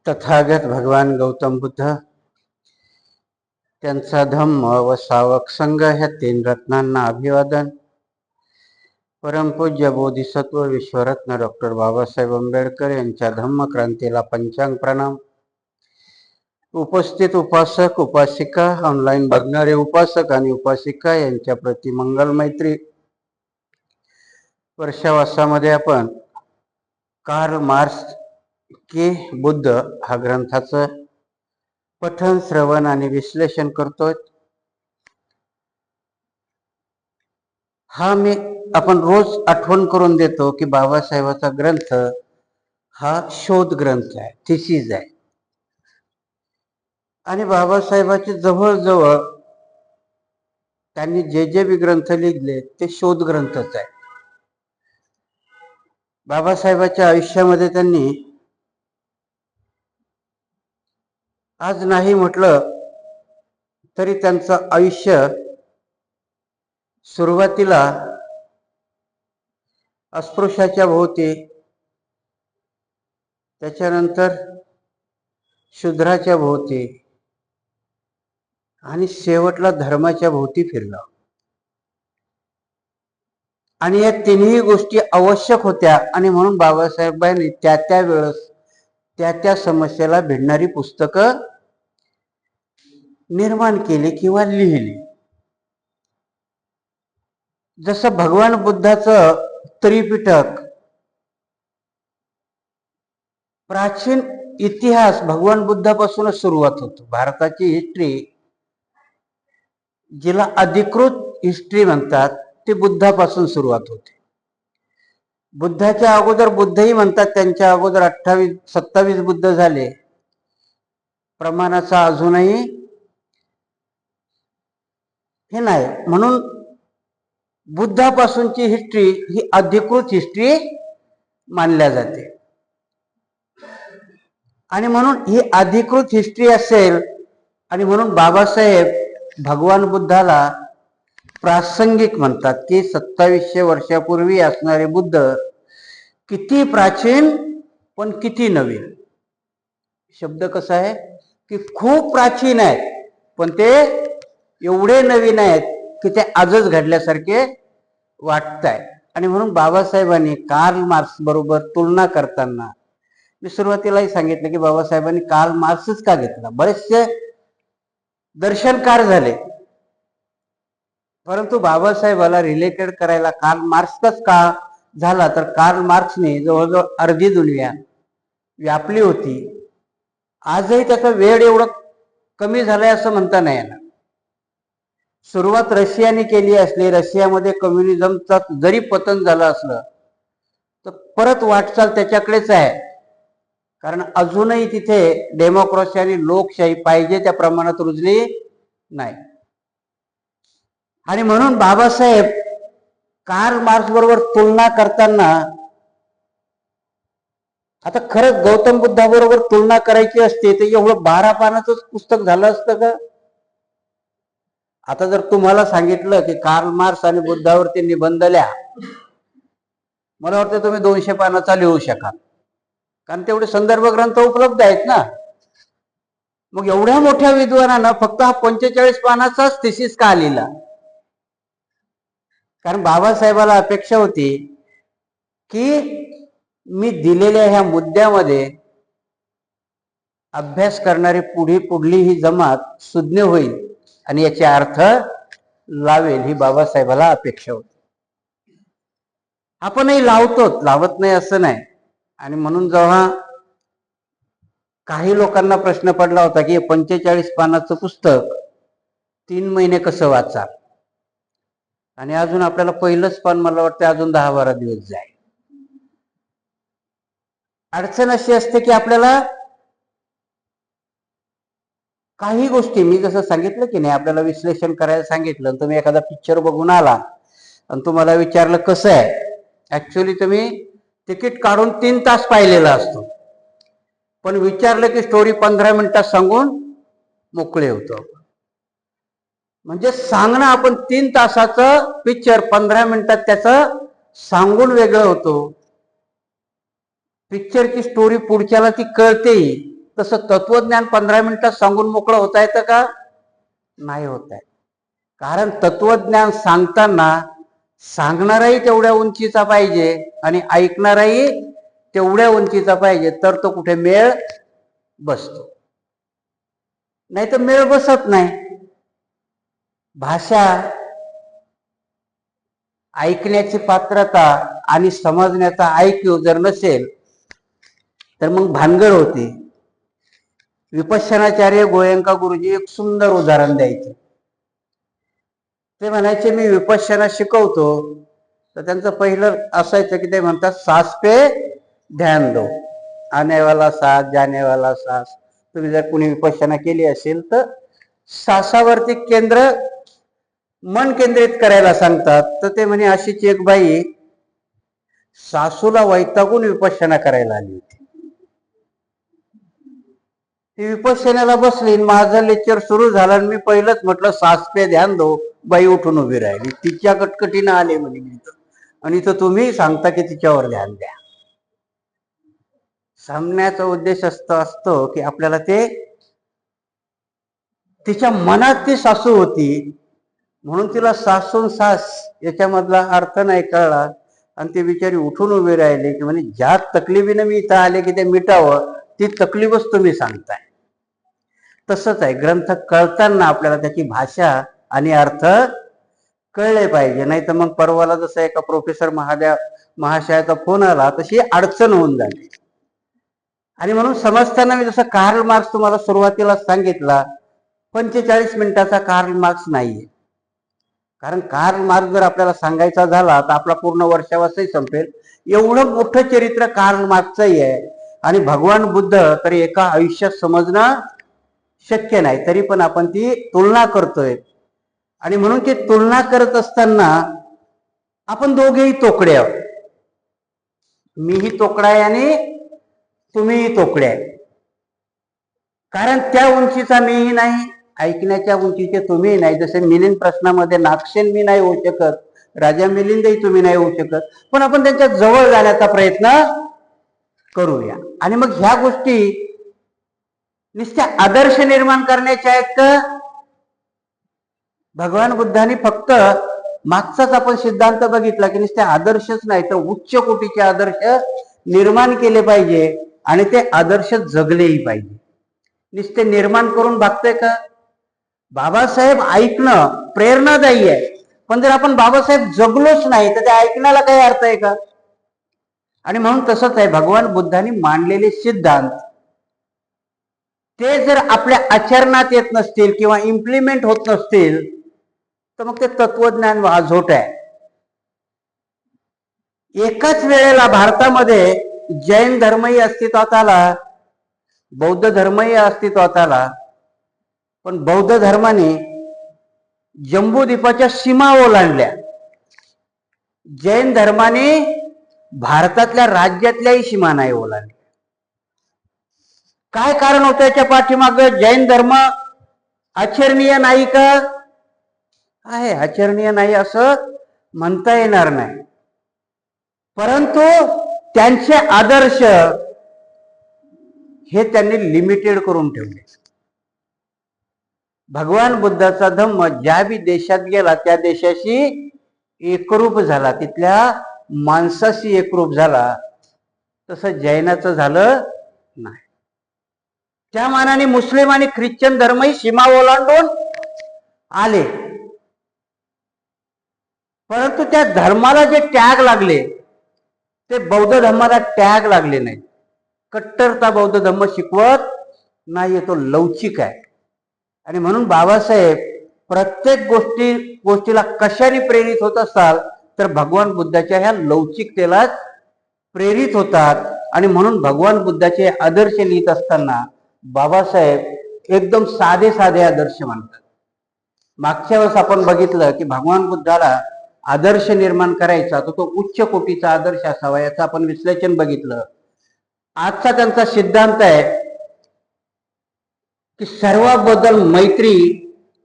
तथागत भगवान गौतम बुद्ध, त्यांचा धम्म व सावक संघ ह्या तीन रत्नांना अभिवादन. परमपूज्य बोधिसत्व विश्वरत्न डॉक्टर बाबासाहेब आंबेडकर यांच्या धम्मक्रांतीला पंचांग प्रणाम. उपस्थित उपासक उपासिका, ऑनलाईन बघणारे उपासक आणि उपासिका यांच्या प्रति मंगल मैत्री. वर्षावासामध्ये आपण कार्ल मार्क्स के बुद्ध हा ग्रंथाचं पठन, श्रवण आणि विश्लेषण करतोय. आपण रोज आठवण करून देतो की बाबासाहेबाचा ग्रंथ हा शोध ग्रंथ आहे, थिसीज आहे. आणि बाबासाहेबाचे जवळजवळ त्यांनी जे जे बी ग्रंथ लिहिले ते शोध ग्रंथच आहे. बाबासाहेबाच्या आयुष्यामध्ये त्यांनी आज नाही म्हटलं तरी त्यांचं आयुष्य सुरुवातीला अस्पृश्याच्या भोवती, त्याच्यानंतर शूद्राच्या भोवती आणि शेवटला धर्माच्या भोवती फिरला. आणि या तिन्ही गोष्टी आवश्यक होत्या आणि म्हणून बाबासाहेबांनी त्या वेळेस त्या समस्येला भिडणारी पुस्तकं निर्माण केली किंवा लिहिली. जसं भगवान बुद्धाचं त्रिपिटक, प्राचीन इतिहास भगवान बुद्धापासूनच सुरुवात होतो. भारताची हिस्ट्री जिला अधिकृत हिस्ट्री म्हणतात ती बुद्धापासून सुरुवात होते. बुद्धाच्या अगोदर बुद्धही म्हणतात, त्यांच्या अगोदर 28-27 बुद्ध झाले. प्रमाणाचा अजूनही हे नाही. म्हणून बुद्धापासूनची हिस्ट्री ही अधिकृत हिस्ट्री मानल्या जाते. आणि म्हणून ही अधिकृत हिस्ट्री असेल आणि म्हणून बाबासाहेब भगवान बुद्धाला प्रासंगिक म्हणतात की 2700 वर्षापूर्वी असणारे बुद्ध किती प्राचीन पण किती नवीन. शब्द कसा आहे की खूप प्राचीन आहेत पण ते एवढे नवीन आहेत की ते आजच घडल्यासारखे वाटत आहे. आणि म्हणून बाबासाहेबांनी कार्ल मार्क्स बरोबर तुलना करताना मी सुरुवातीलाही सांगितलं की बाबासाहेबांनी कार्ल मार्क्सच का घेतला. बरेचसे दर्शनकार झाले परंतु बाबासाहेबाला रिलेटेड करायला कार्ल मार्क्सच का झाला, तर कार्ल मार्क्सने जवळजवळ अर्धी दुनिया व्यापली होती. आजही त्याचा वेळ एवढं कमी झालाय असं म्हणता नाही येणार. सुरुवात रशियाने केली असली, रशियामध्ये कम्युनिझमचा जरी पतन झालं असलं तर परत वाटचाल त्याच्याकडेच आहे. कारण अजूनही तिथे डेमोक्रेसी आणि लोकशाही पाहिजे त्या प्रमाणात रुजली नाही. आणि म्हणून बाबासाहेब कार्ल मार्क्स बरोबर तुलना करताना, आता खरंच गौतम बुद्धाबरोबर तुलना करायची असते तर एवढं 12 पानाचं पुस्तक झालं असतं का? आता जर तुम्हाला सांगितलं की कार्ल मार्क्स आणि बुद्धावरती निबंध लिहा, मला वाटतं तुम्ही 200 पानाचा लिहू शकाल, कारण तेवढे संदर्भ ग्रंथ उपलब्ध आहेत ना. मग एवढ्या मोठ्या विद्वानानं फक्त हा 45 पानाचाच थिसीस का लिहिला? कारण बाबासाहेबाला अपेक्षा होती की मी दिलेल्या ह्या मुद्द्यामध्ये अभ्यास करणारी पुढली ही जमात सुज्ञ होईल आणि याचे अर्थ लावेल, ही बाबासाहेबाला अपेक्षा होती. आपणही लावतो, लावत नाही असं नाही. आणि म्हणून जेव्हा काही लोकांना प्रश्न पडला होता की 45 पानाचं पुस्तक 3 महिने कसं वाचाल, आणि अजून आपल्याला पहिलंच पान मला वाटतं अजून 10-12 दिवस जाईल. अडचण अशी असते की आपल्याला काही गोष्टी, मी जसं सांगितलं की नाही, आपल्याला विश्लेषण करायला सांगितलं, तुम्ही एखादा पिक्चर बघून आला आणि तुम्हाला विचारलं कसं आहे, ऍक्च्युअली तुम्ही तिकीट काढून 3 तास पाहिलेला असतो, पण विचारलं की स्टोरी 15 मिनिटात सांगून मोकळे होतो. म्हणजे सांगणं, आपण 3 तासाचं पिक्चर 15 मिनिटात त्याचं सांगून वेगळं होतो. पिक्चरची स्टोरी पुढच्याला ती कळते तसं तत्वज्ञान 15 मिनिटात सांगून मोकळं होता येतं का? नाही होत आहे. कारण तत्वज्ञान सांगताना सांगणाराही तेवढ्या उंचीचा पाहिजे आणि ऐकणाराही तेवढ्या उंचीचा पाहिजे, तर तो कुठे मेळ बसतो. नाही तर मेळ बसत नाही. भाषा, ऐकण्याची पात्रता आणि समजण्याचा IQ जर नसेल तर मग भानगड होते. विपश्यनाचार्य गोयंका गुरुजी एक सुंदर उदाहरण द्यायचे. ते म्हणायचे मी विपश्यना शिकवतो, तर त्यांचं पहिलं असायचं की ते म्हणतात सास पे ध्यान दो, आने वाला सास जाने वाला सास. तुम्ही जर कोणी विपश्यना केली असेल तर श्वासावरती मन केंद्रित करायला सांगतात. तर ते म्हणे अशीच एक बाई सासूला वैतागून विपश्यना करायला आली होती. ती विपश्यनाला बसली, माझं लेक्चर सुरू झालं आणि मी पहिलंच म्हटलं सास पे ध्यान दो, बाई उठून उभी राहिली. तिच्या कटकटीनं आले म्हणे मी आणि तो तुम्ही सांगता की तिच्यावर ध्यान द्या. सांगण्याचा उद्देश असतो की आपल्याला ते तिच्या मनात ती सासू होती म्हणून तिला सासून सास याच्यामधला अर्थ नाही कळला आणि ती बिचारी उठून उभी राहिली की म्हणजे ज्या तकलिफीने मी इथं आले की ते मिटावं, ती तकलीफच तुम्ही सांगताय. तसंच आहे, ग्रंथ कळताना आपल्याला त्याची भाषा आणि अर्थ कळले पाहिजे. नाही तर मग परवाला जसं एका प्रोफेसर महाशयाचा फोन आला तशी अडचण होऊन झाली. आणि म्हणून समजताना मी जसं कार्ल मार्क्स तुम्हाला सुरुवातीला सांगितला, 45 मिनिटाचा कार्ल मार्क्स नाहीये. कारण कार्ल मार्क्स जर आपल्याला सांगायचा झाला तर आपला पूर्ण वर्षावासही संपेल. एवढं मोठं चरित्र कार्ल मार्क्सचंही आहे आणि भगवान बुद्ध तरी एका आयुष्यात समजणं शक्य नाही, तरी पण आपण ती तुलना करतोय. आणि म्हणून ती तुलना करत असताना आपण दोघेही तोकडे आहोत. मीही तोकडा आहे आणि तुम्हीही तोकडे आहे. कारण त्या उंचीचा मीही नाही, ऐकण्याच्या उंचीचे तुम्ही नाही. जसे मिलिंद प्रश्नामध्ये नागसेन मी नाही होऊ शकत, राजा मिलिंदही तुम्ही नाही होऊ शकत, पण आपण त्यांच्या जवळ जाण्याचा प्रयत्न करूया. आणि मग ह्या गोष्टी नुसत्या आदर्श निर्माण करण्याच्या आहेत का? भगवान बुद्धांनी फक्त मागचाच आपण सिद्धांत बघितला की नुसते आदर्शच नाही तर उच्च कोटीचे आदर्श निर्माण केले पाहिजे आणि ते आदर्श जगलेही पाहिजे. नुसते निर्माण करून भागतोय का? बाबासाहेब ऐकणं प्रेरणादायी आहे, पण जर आपण बाबासाहेब जगलोच नाही तर त्या ऐकण्याला काही अर्थ आहे का? आणि म्हणून तसंच आहे, भगवान बुद्धांनी मांडलेले सिद्धांत ते जर आपल्या आचरणात येत नसतील किंवा इम्प्लिमेंट होत नसतील तर मग ते तत्वज्ञान वाझोट आहे. एकाच वेळेला भारतामध्ये जैन धर्मही अस्तित्वात आला, बौद्ध धर्मही अस्तित्वात आला, पण बौद्ध धर्माने जम्बूद्वीपाच्या सीमा ओलांडल्या. जैन धर्माने भारतातल्या राज्यातल्याही सीमा नाही ओलांडल्या. काय कारण होतं याच्या पाठीमागं? जैन धर्म आचरणीय नाही का? आहे, आचरणीय नाही असं म्हणता येणार नाही, परंतु त्यांचे आदर्श हे त्यांनी लिमिटेड करून ठेवले. भगवान बुद्धाचा धम्म ज्या बी देशात गेला त्या देशाशी एकरूप झाला, तिथल्या माणसाशी एकरूप झाला. तसं जैनाचं झालं नाही. त्या मानाने मुस्लिम आणि ख्रिश्चन धर्मही सीमा ओलांडून आले, परंतु त्या धर्माला जे टॅग लागले ते बौद्ध धर्माला टॅग लागले नाही. कट्टरता बौद्ध धर्म शिकवत नाहीये, तो लवचिक आहे. आणि म्हणून बाबासाहेब प्रत्येक गोष्टीला कशाने प्रेरित होत असतात तर भगवान बुद्धाच्या ह्या लवचिकतेला प्रेरित होतात. आणि म्हणून भगवान बुद्धाचे आदर्श लिहित असताना बाबासाहेब एकदम साधे साधे आदर्श मानतात. मागच्या वेळेस आपण बघितलं की भगवान बुद्धाला आदर्श निर्माण करायचा तर तो उच्च कोटीचा आदर्श असावा याचं आपण विश्लेषण बघितलं. आजचा त्यांचा सिद्धांत आहे की सर्वांबद्दल मैत्री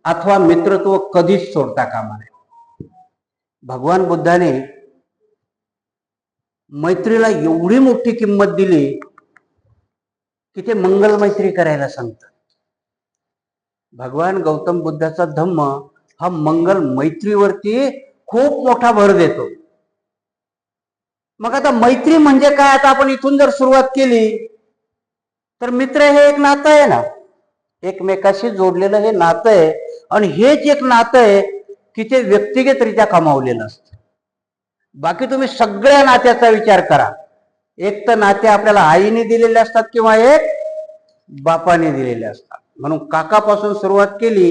अथवा मित्रत्व कधीच सोडता कामा नये. भगवान बुद्धाने मैत्रीला एवढी मोठी किंमत दिली की ते मंगल मैत्री करायला सांगतात. भगवान गौतम बुद्धाचा धम्म हा मंगल मैत्रीवरती खूप मोठा भर देतो. मग आता मैत्री म्हणजे काय? आता आपण इथून जर सुरुवात केली तर मित्र हे एक नातं आहे ना, एकमेकाशी जोडलेलं हे नातं आहे. आणि हेच एक नातं आहे की ते व्यक्तिगतरित्या कमावलेलं असतं. बाकी तुम्ही सगळ्या नात्याचा विचार करा, एक तर नाते आपल्याला आईने दिलेले असतात किंवा एक बापाने दिलेले असतात. म्हणून काकापासून सुरुवात केली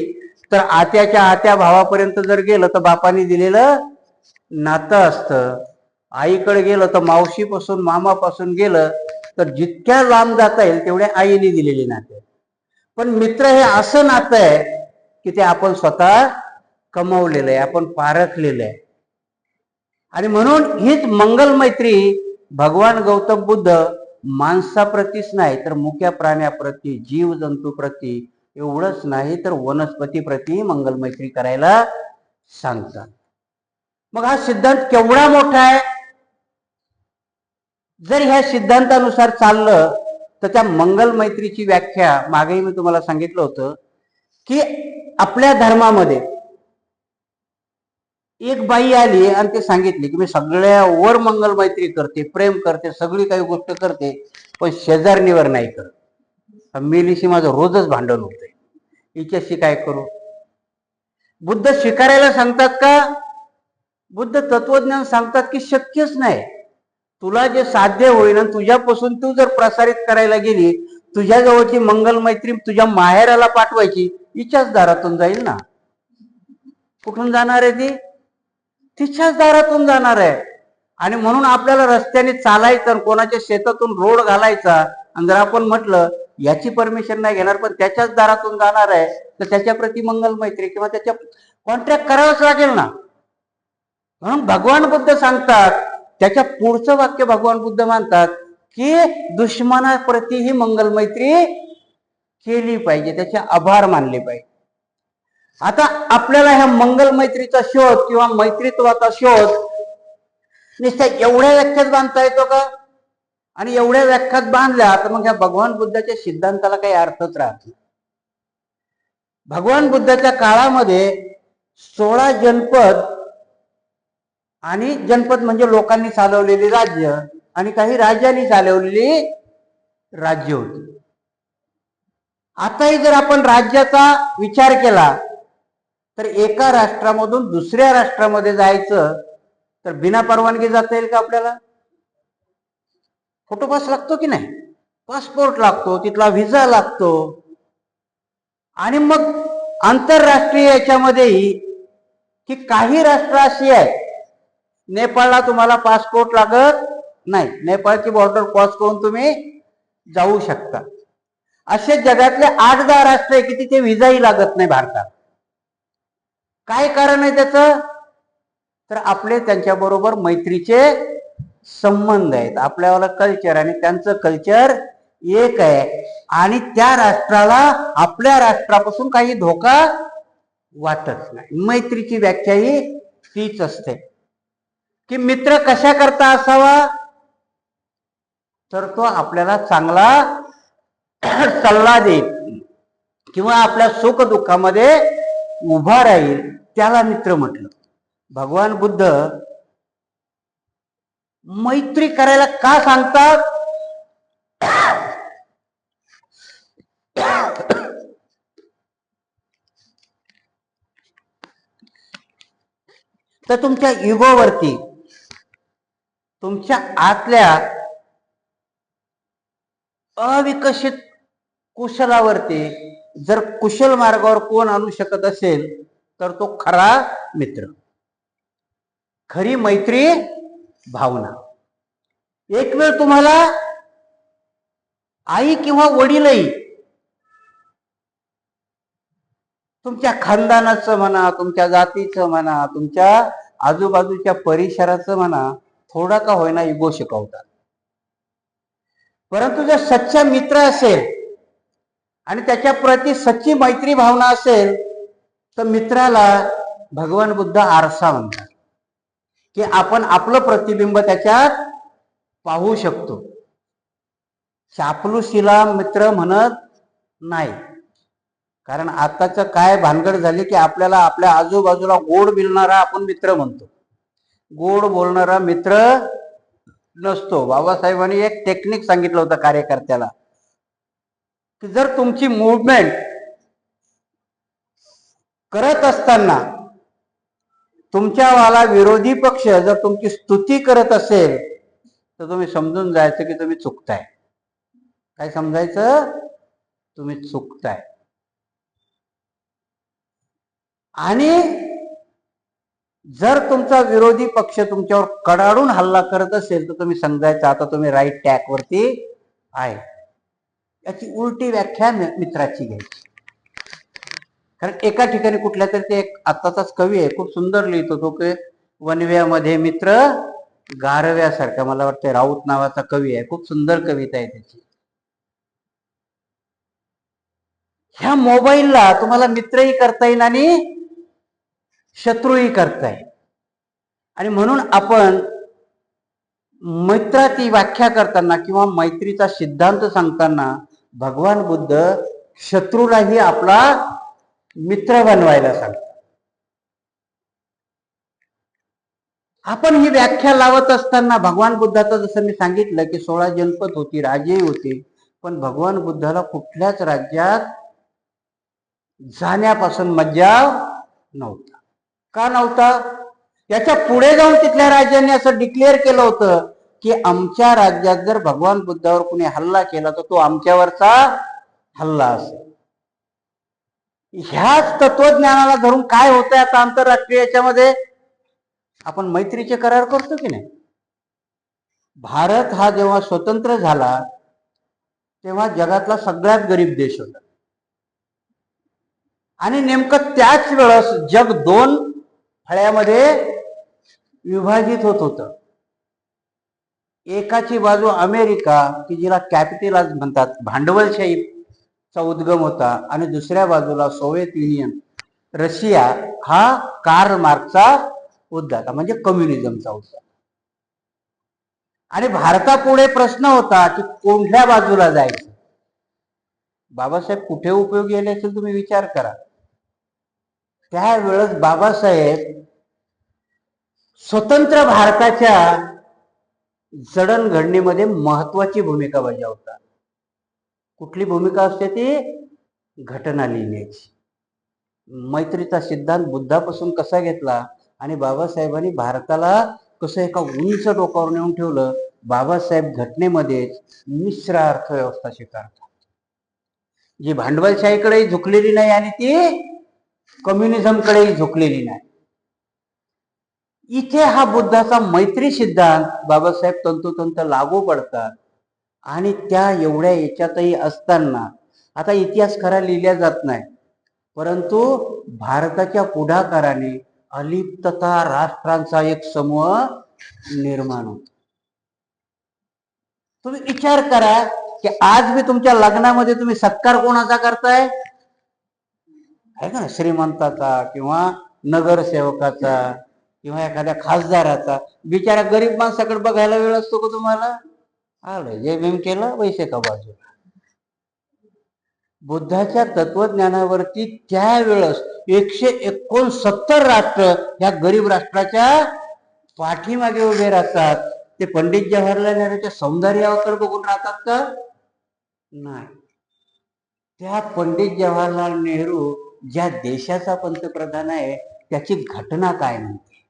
तर आत्याच्या आत्या भावापर्यंत जर गेलं तर बापाने दिलेलं नातं असतं. आईकडे गेलं तर मावशीपासून मामापासून गेलं तर जितक्या लांब जाता येईल तेवढ्या आईने दिलेली नाते. पण मित्र हे असं नातं आहे की ते आपण स्वतः कमवलेलं आहे, आपण पारखलेलं आहे. आणि म्हणून हीच मंगल मैत्री भगवान गौतम बुद्ध माणसाप्रतीच नाही तर मुक्या प्राण्याप्रती, जीव जंतूप्रती, एवढंच नाही तर वनस्पतीप्रती मंगल मैत्री करायला सांगतात. मग हा सिद्धांत केवढा मोठा आहे? जर ह्या सिद्धांतानुसार चाललं तर त्या मंगल मैत्रीची व्याख्या मागेही मी तुम्हाला सांगितलं होतं की आपल्या धर्मामध्ये एक बाई आली आणि ते सांगितले की मी सगळ्यावर मंगल मैत्री करते, प्रेम करते, सगळी काही गोष्ट करते, पण शेजारणीवर नाही करत. मेलीशी माझं रोजच भांडण होतंय, हिच्याशी काय करू? बुद्ध स्वीकारायला सांगतात का? बुद्ध तत्वज्ञान सांगतात की शक्यच नाही. तुला जे साध्य होईल तुझ्यापासून तू जर प्रसारित करायला गेली, तुझ्या जवळची मंगल मैत्री तुझ्या माहेराला पाठवायची, हिच्याच दारातून जाईल ना. कुठून जाणार आहे ती? तिच्याच दारातून जाणार आहे. आणि म्हणून आपल्याला रस्त्याने चालायचं, कोणाच्या शेतातून रोड घालायचा, आणि जर आपण म्हटलं याची परमिशन नाही घेणार पण त्याच्याच दारातून जाणार आहे, तर त्याच्या प्रति मंगल मैत्री किंवा त्याच्या कॉन्ट्रॅक्ट करावंच लागेल ना. म्हणून भगवान बुद्ध सांगतात, त्याच्या पुढचं वाक्य भगवान बुद्ध मानतात की दुश्मनाप्रती ही मंगल मैत्री केली पाहिजे, त्याचे आभार मानले पाहिजे. आता आपल्याला ह्या मंगल मैत्रीचा शोध किंवा मैत्रीत्वाचा शोध नुसत्या एवढ्या व्याख्यात बांधता येतो का? आणि एवढ्या व्याख्यात बांधल्या तर मग ह्या भगवान बुद्धाच्या सिद्धांताला काही अर्थच राहत नाही. भगवान बुद्धाच्या काळामध्ये 16 जनपद, आणि जनपद म्हणजे लोकांनी चालवलेली राज्य, आणि काही राजांनी चालवलेली राज्य होती. आताही जर आपण राज्याचा विचार केला तर एका राष्ट्रामधून दुसऱ्या राष्ट्रामध्ये जायचं तर बिना परवानगी जाता येईल का आपल्याला? फोटो पास लागतो की नाही? पासपोर्ट लागतो, तिथला व्हिसा लागतो. आणि मग आंतरराष्ट्रीय याच्यामध्येही की काही राष्ट्र अशी आहे, नेपाळला तुम्हाला पासपोर्ट लागत नाही, नेपाळची बॉर्डर क्रॉस करून तुम्ही जाऊ शकता. असे जगातले 8-10 राष्ट्र आहे की तिथे व्हिसाही लागत नाही भारतात. काय कारण आहे त्याचं? तर आपले त्यांच्याबरोबर मैत्रीचे संबंध आहेत, आपल्याला कल्चर आणि त्यांचं कल्चर एक आहे, आणि त्या राष्ट्राला आपल्या राष्ट्रापासून काही धोका वाटत नाही. मैत्रीची व्याख्या ही तीच असते की मित्र कशा करता असावा? तर तो आपल्याला चांगला सल्ला देईल किंवा आपल्या सुख दुःखामध्ये उभा राहील, त्याला मित्र म्हटलं. भगवान बुद्ध मैत्री करायला का सांगतात? तर तुमच्या इगोवरती, तुमच्या आतल्या अविकसित कुशलावरती जर कुशल मार्गावर कोण आणू शकत असेल तर तो खरा मित्र, खरी मैत्री भावना. एक वेळ तुम्हाला आई किंवा वडीलही तुमच्या खानदानाचं म्हणा, तुमच्या जातीचं म्हणा, तुमच्या आजूबाजूच्या परिसराचं म्हणा, थोडा का होईना इगो शिकवतात. परंतु जर सच्चा मित्र असेल आणि त्याच्या प्रती सच्ची मैत्री भावना असेल तर मित्राला भगवान बुद्ध आरसा म्हणतात की आपण आपलं प्रतिबिंब त्याच्यात पाहू शकतो. चापलुसीला मित्र म्हणत नाही. कारण आताच काय भानगड झाली की आपल्याला आपल्या आजूबाजूला गोड बोलणारा आपण मित्र म्हणतो, गोड बोलणारा मित्र नसतो. बाबासाहेबांनी एक टेक्निक सांगितलं होतं कार्यकर्त्याला की जर तुमची मुवमेंट करत असताना तुमच्यावाला विरोधी पक्ष जर तुमची स्तुती करत असेल तर तुम्ही समजून जायचं की तुम्ही चुकताय. काय समजायचं? तुम्ही चुकताय. आणि जर तुमचा विरोधी पक्ष तुमच्यावर कडाडून हल्ला करत असेल तर तुम्ही समजायचं आता तुम्ही राईट ट्रॅक वरती आहे. याची उलटी व्याख्या मित्राची घ्यायची. कारण एका ठिकाणी कुठल्या तरी ते एक आत्ताचाच कवी आहे, खूप सुंदर लिहितो तो की वनव्यामध्ये मित्र गारव्यासारखा, मला वाटतं राऊत नावाचा कवी आहे, खूप सुंदर कविता आहे त्याची. ह्या मोबाईलला तुम्हाला मित्रही करता येईल आणि शत्रूही करता येईल. आणि म्हणून आपण मैत्राची व्याख्या करताना किंवा मैत्रीचा सिद्धांत सांगताना भगवान बुद्ध शत्रूलाही आपला मित्र बनवायला सांगतात. आपण ही व्याख्या लावत असताना भगवान बुद्धाचं जसं मी सांगितलं की 16 जनपद होती, राजेही होते, पण भगवान बुद्धाला कुठल्याच राज्यात जाण्यापासून मज्जाव नव्हता. का नव्हता? त्याच्या पुढे जाऊन तिथल्या राज्यांनी असं डिक्लेअर केलं होतं की आमच्या राज्यात जर भगवान बुद्धावर कुणी हल्ला केला तर तो आमच्यावरचा हल्ला असेल. ह्याच तत्वज्ञानाला धरून काय होतंय आता आंतरराष्ट्रीय याच्यामध्ये? आपण मैत्रीचे करार करतो की नाही? भारत हा जेव्हा स्वतंत्र झाला तेव्हा जगातला सगळ्यात गरीब देश होता. आणि नेमकं त्याच वेळेस जग 2 फळ्यामध्ये विभाजित होत होतं. एकाची बाजू अमेरिका की जिला कॅपिटल आज म्हणतात, भांडवलशाहीचा उद्गम होता, आणि दुसऱ्या बाजूला सोव्हिएत युनियन रशिया हा कार्ल मार्क्सचा उद्दाता म्हणजे कम्युनिझमचा होता. आणि भारतापुढे प्रश्न होता की कोणत्या बाजूला जायचं. बाबासाहेब कुठे उपयोगी आले असेल तुम्ही विचार करा. त्यावेळेस बाबासाहेब स्वतंत्र भारताच्या जडणघडणीमध्ये महत्वाची भूमिका बजावतात. कुठली भूमिका असते ती? घटना लिहिण्याची. मैत्रीचा सिद्धांत बुद्धापासून कसा घेतला आणि बाबासाहेबांनी भारताला कसं एका उंच टोकावर नेऊन ठेवलं. बाबासाहेब घटनेमध्ये मिश्र अर्थव्यवस्था स्वीकारतात, जी भांडवलशाहीकडेही झुकलेली नाही आणि ती कम्युनिझमकडेही झुकलेली नाही. इथे हा बुद्धाचा मैत्री सिद्धांत बाबासाहेब तंतोतंत लागू पडतात. आणि त्या एवढ्या याच्यातही असताना आता इतिहास खरा लिहिला जात नाही, परंतु भारताच्या पुढाकाराने अलिप्तता राष्ट्रांचा एक समूह निर्माण होतो. तुम्ही विचार करा की आज मी तुमच्या लग्नामध्ये तुम्ही सत्कार कोणाचा करताय? आहे का, श्रीमंताचा किंवा नगरसेवकाचा किंवा एखाद्या खासदाराचा. बिचारा गरीब माणसाकडे बघायला वेळ असतो का तुम्हाला? आलं जय भीम केलं, पैसे का बाजूला. बुद्धाच्या तत्वज्ञानावरती त्यावेळेस 169 राष्ट्र या गरीब राष्ट्राच्या पाठीमागे उभे राहतात. ते पंडित जवाहरलाल नेहरूच्या सौंदर्याकडे बघून राहतात का? नाही. त्या पंडित जवाहरलाल नेहरू ज्या देशाचा पंतप्रधान आहे त्याची घटना काय म्हणते,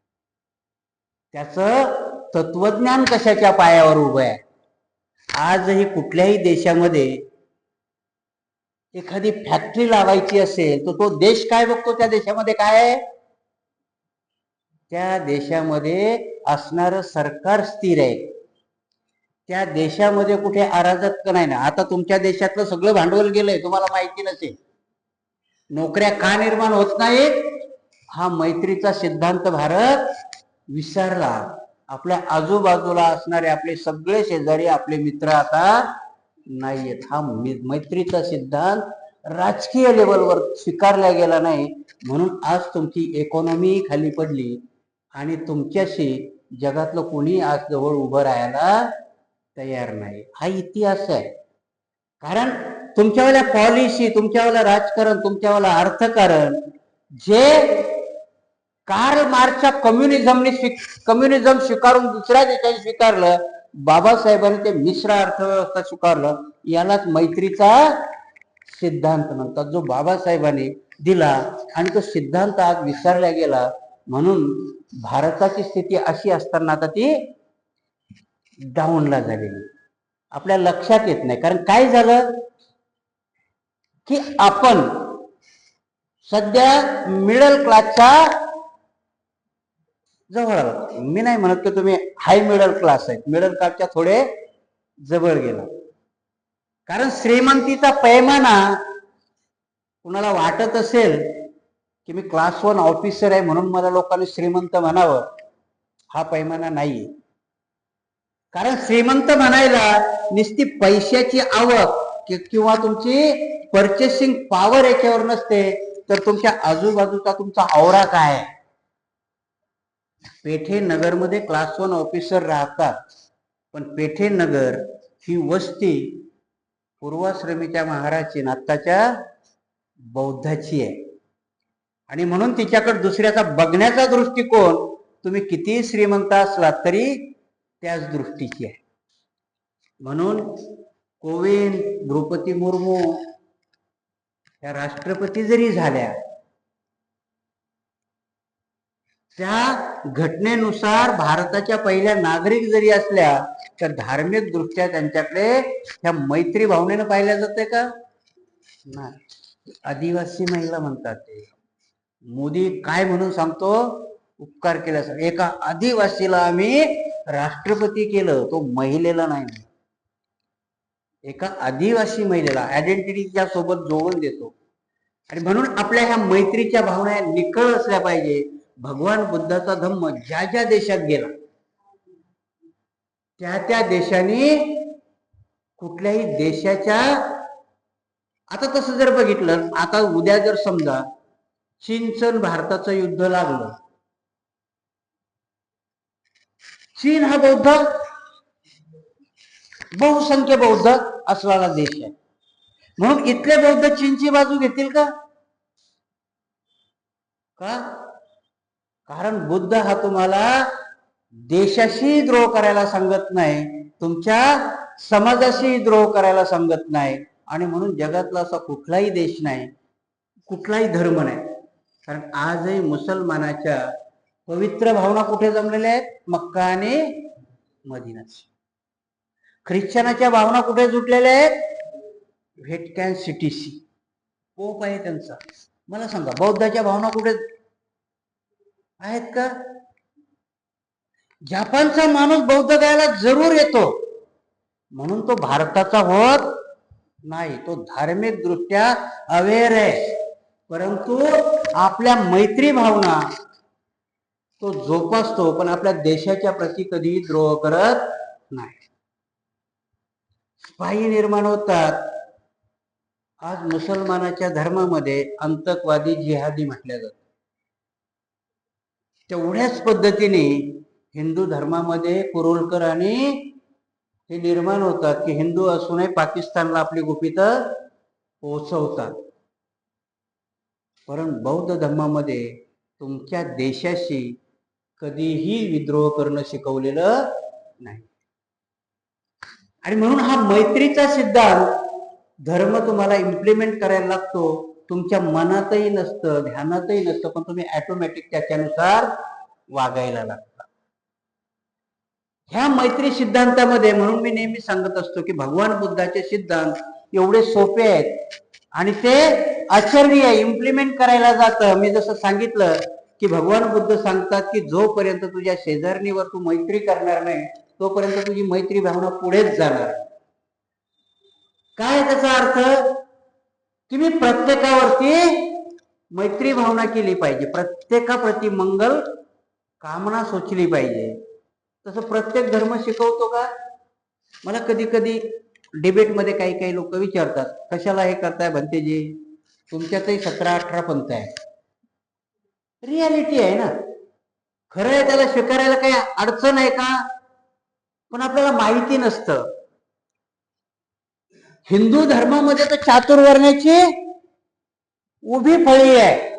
त्याचं तत्वज्ञान कशाच्या पायावर उभं आहे. आजही कुठल्याही देशामध्ये एखादी फॅक्टरी लावायची असेल तर तो देश काय बघतो? त्या देशामध्ये काय आहे? त्या देशामध्ये असणारं सरकार स्थिर आहे. त्या देशामध्ये कुठे अराजकता नाही ना. आता तुमच्या देशातलं सगळं भांडवल गेलंय, तुम्हाला माहिती नसेल. नोकऱ्या का निर्माण होत नाहीत? हा मैत्रीचा सिद्धांत भारत विसरला. आपल्या आजूबाजूला असणारे आपले सगळे शेजारी आपले मित्र आता नाहीयेत. हा मैत्रीचा सिद्धांत राजकीय लेवलवर स्वीकारला गेला नाही, म्हणून आज तुमची इकॉनॉमी खाली पडली आणि तुमच्याशी जगातलं कोणी आज जवळ उभं राहायला तयार नाही. हा इतिहास आहे. कारण तुमच्यावाल्या पॉलिसी, तुमच्यावाला राजकारण, तुमच्यावाला अर्थकारण जे कार्ल मार्क्सच्या कम्युनिझम स्वीकारून दुसऱ्या देशाने स्वीकारलं, बाबासाहेबांनी ते मिश्र अर्थव्यवस्था स्वीकारलं, यालाच मैत्रीचा सिद्धांत म्हणतात, जो बाबासाहेबांनी दिला. आणि तो सिद्धांत आज विसरला गेला. म्हणून भारताची स्थिती अशी असताना आता ती डाऊनला झालेली आपल्या लक्षात येत नाही. कारण काय झालं की आपण सध्या मिडल क्लासच्या जवळ आला. मी नाही म्हणत की तुम्ही हाय मिडल क्लास आहेत, मिडल क्लासच्या थोडे जवळ गेला. कारण श्रीमंतीचा पैमाना कुणाला वाटत असेल की मी क्लास 1 ऑफिसर आहे म्हणून मला लोकांनी श्रीमंत म्हणावं, हा पैमाना नाही. कारण श्रीमंत म्हणायला नुसती पैशाची आवक किंवा तुमची परचेसिंग पॉवर याच्यावर नसते, तर तुमच्या आजूबाजूचा तुमचा औरा काय आहे. पेठे नगरमध्ये क्लास 1 ऑफिसर राहतात, पण पेठे नगर ही वस्ती पूर्वाश्रमीच्या महाराजची आत्ताच्या बौद्धाची आहे. आणि म्हणून तिच्याकडे दुसऱ्याचा बघण्याचा दृष्टिकोन तुम्ही किती श्रीमंत असला तरी त्याच दृष्टीची आहे. म्हणून कोविंद, द्रौपदी मुर्मू या राष्ट्रपती जरी झाल्या, त्या घटनेनुसार भारताच्या पहिल्या नागरिक जरी असल्या, तर धार्मिक दृष्ट्या त्यांच्याकडे ह्या मैत्री भावनेनं पाहिल्या जाते का? नाही. आदिवासी महिला म्हणतात ते. मोदी काय म्हणून सांगतो, उपकार केला. एका आदिवासीला आम्ही राष्ट्रपती केलं, तो महिलेला नाही. एका आदिवासी महिलेला आयडेंटिटीच्या सोबत जोडून देतो. आणि म्हणून आपल्या ह्या मैत्रीच्या भावना निखळ असल्या पाहिजे. भगवान बुद्धाचा धम्म ज्या ज्या देशात गेला, त्या त्या देशाने कुठल्याही देशाच्या, आता तसं जर बघितलं, आता उद्या जर समजा चीनचं भारताचं युद्ध लागलं, चीन हा बहुसंख्य बौद्ध असलेला देश आहे. म्हणून इथले बौद्ध चीनची बाजू घेतील का? कारण बुद्ध हा तुम्हाला देशाशी द्रोह करायला सांगत नाही, तुमच्या समाजाशी द्रोह करायला सांगत नाही. आणि म्हणून जगातला असा कुठलाही देश नाही, कुठलाही धर्म नाही. कारण आजही मुसलमानाच्या पवित्र भावना कुठे जमलेल्या आहेत? मक्का आणि मदिना. ख्रिश्चनाच्या भावना कुठे जुटलेल्या आहेत? व्हॅटिकन सिटीशी. पोप आहे त्यांचा. मला सांगा, बौद्धाच्या भावना कुठे आहेत का? जपानचा माणूस बौद्ध गायला जरूर येतो, म्हणून तो भारताचा होत नाही. तो धार्मिक दृष्ट्या अवेअर आहे, परंतु आपल्या मैत्री भावना तो जोपासतो, पण आपल्या देशाच्या प्रती कधी द्रोह करत नाही. स्पाई निर्माण होतात. आज मुसलमानाच्या धर्मामध्ये अंतकवादी, जिहादी म्हटल्या जातात. तेवढ्याच पद्धतीने हिंदू धर्मामध्ये कुरुलकर आणि हे निर्माण होतात की हिंदू असूनही पाकिस्तानला आपली गुपित पोहोचवतात. परंतु बौद्ध धर्मामध्ये तुमच्या देशाशी कधीही विद्रोह करणं शिकवलेलं नाही. आणि म्हणून हा मैत्रीचा सिद्धांत धर्म तुम्हाला इम्प्लिमेंट करायला लागतो. तुमच्या मनातही नसतं, ध्यानातही नसतं, पण तुम्ही ऑटोमॅटिक त्याच्यानुसार वागायला लागता. ह्या मैत्री सिद्धांतामध्ये, म्हणून मी नेहमी सांगत असतो की भगवान बुद्धाचे सिद्धांत एवढे सोपे आहेत आणि ते आचरणीय, इम्प्लिमेंट करायला जातं. मी जसं सांगितलं की भगवान बुद्ध सांगतात की जोपर्यंत तुझ्या शेजारणीवर तू मैत्री करणार नाही, तोपर्यंत तुझी मैत्री भावना पुढेच जाणार. काय त्याचा अर्थ? की मी प्रत्येकावरती मैत्री भावना केली पाहिजे, प्रत्येकाप्रती मंगल कामना सोचली पाहिजे. तसं प्रत्येक धर्म शिकवतो का? मला कधी कधी डिबेटमध्ये काही काही लोक विचारतात, कशाला हे करताय भंतेजी, तुमच्यातही 17-18 पंथ आहे. रियालिटी आहे ना, खरं आहे, त्याला स्वीकारायला काही अडचण आहे का? पण आपल्याला माहिती नसतं. हिंदू धर्मामध्ये तर चातुर्वर्ण्याची उभी फळी आहे.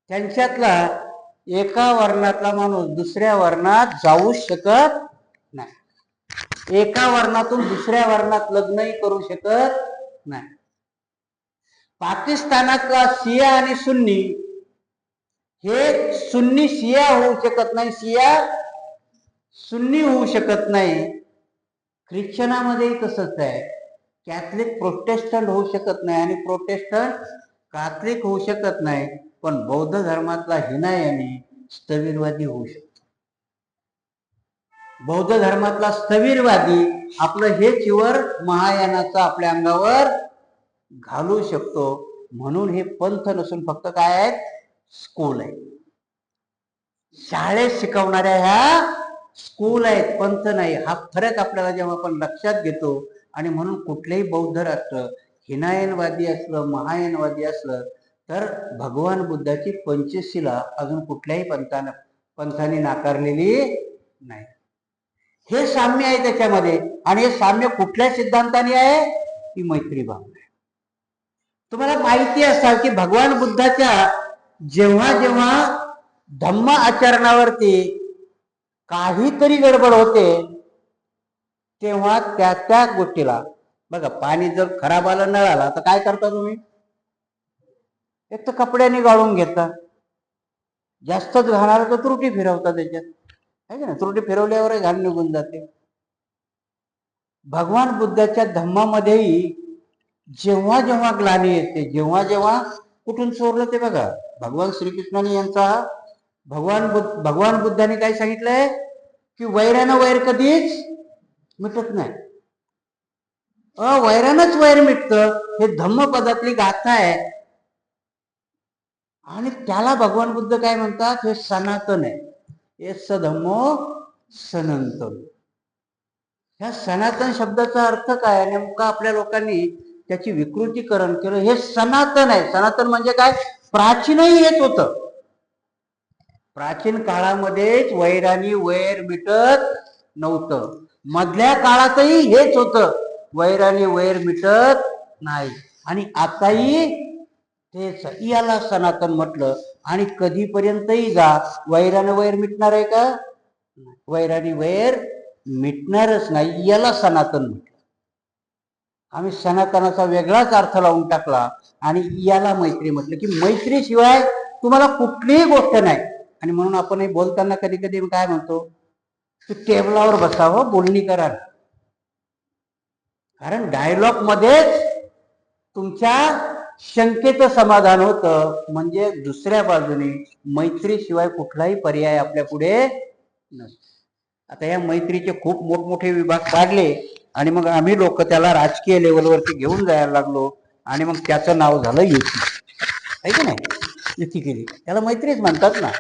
त्यांच्यातला एका वर्णातला माणूस दुसऱ्या वर्णात जाऊ शकत नाही. एका वर्णातून दुसऱ्या वर्णात लग्नही करू शकत नाही. पाकिस्तानातला शिया आणि सुन्नी, हे सुन्नी शिया होऊ शकत नाही, शिया सुन्नी होऊ शकत नाही. ख्रिश्चनामध्येही तसंच आहे. कॅथलिक प्रोटेस्टंट होऊ शकत नाही आणि प्रोटेस्टंट कॅथलिक होऊ शकत नाही. पण बौद्ध धर्मातला हिनायानी स्थविरवादी होऊ शकतो. बौद्ध धर्मातला स्थविरवादी आपलं हे चिवर महायानाचं आपल्या अंगावर घालू शकतो. म्हणून हे पंथ नसून फक्त काय आहेत, स्कूल आहे. शाळेत शिकवणाऱ्या ह्या स्कूल आहेत, पंथ नाही. हा फरक आपल्याला जेव्हा आपण लक्षात घेतो, आणि म्हणून कुठलेही बौद्ध राष्ट्र हिनायनवादी असलं, महायानवादी असलं, तर भगवान बुद्धाची पंचशिला अजून कुठल्याही पंथाने नाकारलेली नाही. हे साम्य आहे त्याच्यामध्ये. आणि हे साम्य कुठल्या सिद्धांताने आहे, की मैत्री भावना. तुम्हाला माहिती असाल की भगवान बुद्धाच्या जेव्हा जेव्हा धम्म आचरणावरती काहीतरी गडबड होते, तेव्हा त्या त्या गोष्टीला बघा, पाणी जर खराब आलं, नळाला, तर काय करता तुम्ही? एक तर कपड्याने गाळून घेता. जास्तच घाणार तर त्रुटी फिरवता त्याच्यात, आहे ना. त्रुटी फिरवल्यावर घाण निघून जाते. भगवान बुद्धाच्या धम्मामध्येही जेव्हा जेव्हा ग्लानी येते, जेव्हा जेव्हा कुठून चोरलं ते बघा. भगवान श्रीकृष्णाने यांचा भगवान बुद्धाने काय सांगितलंय, की वैरानं वैर कधीच मिटत नाही. वैरानंच वैर मिटतं. हे धम्मपदातली गाथा आहे. आणि त्याला भगवान बुद्ध काय म्हणतात, हे सनातन आहे. हे सधम्मो सनातन. ह्या सनातन शब्दाचा अर्थ काय? नेमका आपल्या लोकांनी त्याची विकृतीकरण केलं. हे सनातन आहे. सनातन म्हणजे काय? प्राचीनही हेच होतं. प्राचीन काळामध्येच वैरानी वैर मिटत नव्हतं. मधल्या काळातही हेच होतं, वैरानी वैर मिटत नाही. आणि आताही तेच, याला सनातन म्हटलं. आणि कधीपर्यंतही जा, वैरानं वैर मिटणार आहे का? वैरानी वैर मिटणारच नाही. याला सनातन म्हटलं. आम्ही सनातनाचा वेगळाच अर्थ लावून टाकला आणि याला मैत्री म्हटलं, की मैत्रीशिवाय तुम्हाला कुठलीही गोष्ट नाही. आणि म्हणून आपण हे बोलताना कधी कधी काय म्हणतो, की टेबलावर बसावं, बोलणी करा. कारण डायलॉग मध्येच तुमच्या शंकेचं समाधान होतं. म्हणजे दुसऱ्या बाजूने मैत्रीशिवाय कुठलाही पर्याय आपल्या पुढे नसतो. आता या मैत्रीचे खूप मोठमोठे विभाग काढले आणि मग आम्ही लोक त्याला राजकीय लेवलवरती घेऊन जायला लागलो. आणि मग त्याचं नाव झालं युती, आहे की नाही. युती केली, त्याला मैत्रीच म्हणतात ना.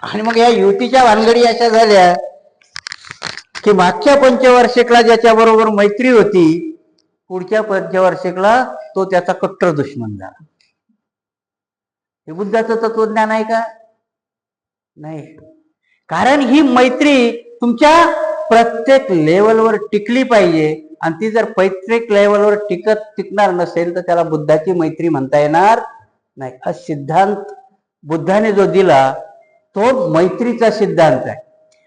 आणि मग या युतीच्या भानगडी अशा झाल्या, की मागच्या पंचवार्षिकला ज्याच्या बरोबर मैत्री होती, पुढच्या पंचवार्षिकला तो त्याचा कट्टर दुश्मन झाला. हे बुद्धाचं तत्वज्ञान आहे का? नाही. कारण ही मैत्री तुमच्या प्रत्येक लेवलवर टिकली पाहिजे. आणि ती जर प्रत्येक लेवलवर टिकणार नसेल, तर त्याला बुद्धाची मैत्री म्हणता येणार नाही. हा सिद्धांत बुद्धाने जो दिला, तो मैत्रीचा सिद्धांत आहे.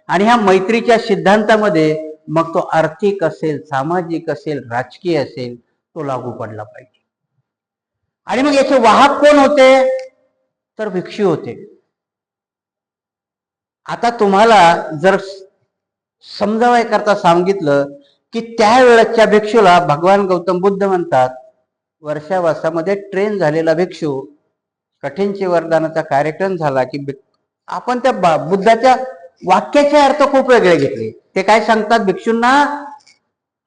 आणि ह्या मैत्रीच्या सिद्धांतामध्ये मग तो आर्थिक असेल, सामाजिक असेल, राजकीय असेल, तो लागू पडला पाहिजे. आणि मग याचे वाहक कोण होते? तर भिक्षू होते. आता तुम्हाला जर समजावाय करता सांगितलं, की त्यावेळेच्या भिक्षूला भगवान गौतम बुद्ध म्हणतात. वर्षावासामध्ये ट्रेन झालेला भिक्षू, कठीणची वरदानाचा कार्यक्रम झाला की आपण त्या बुद्धाच्या वाक्याचे अर्थ खूप वेगळे घेतले. ते काय सांगतात भिक्षूंना,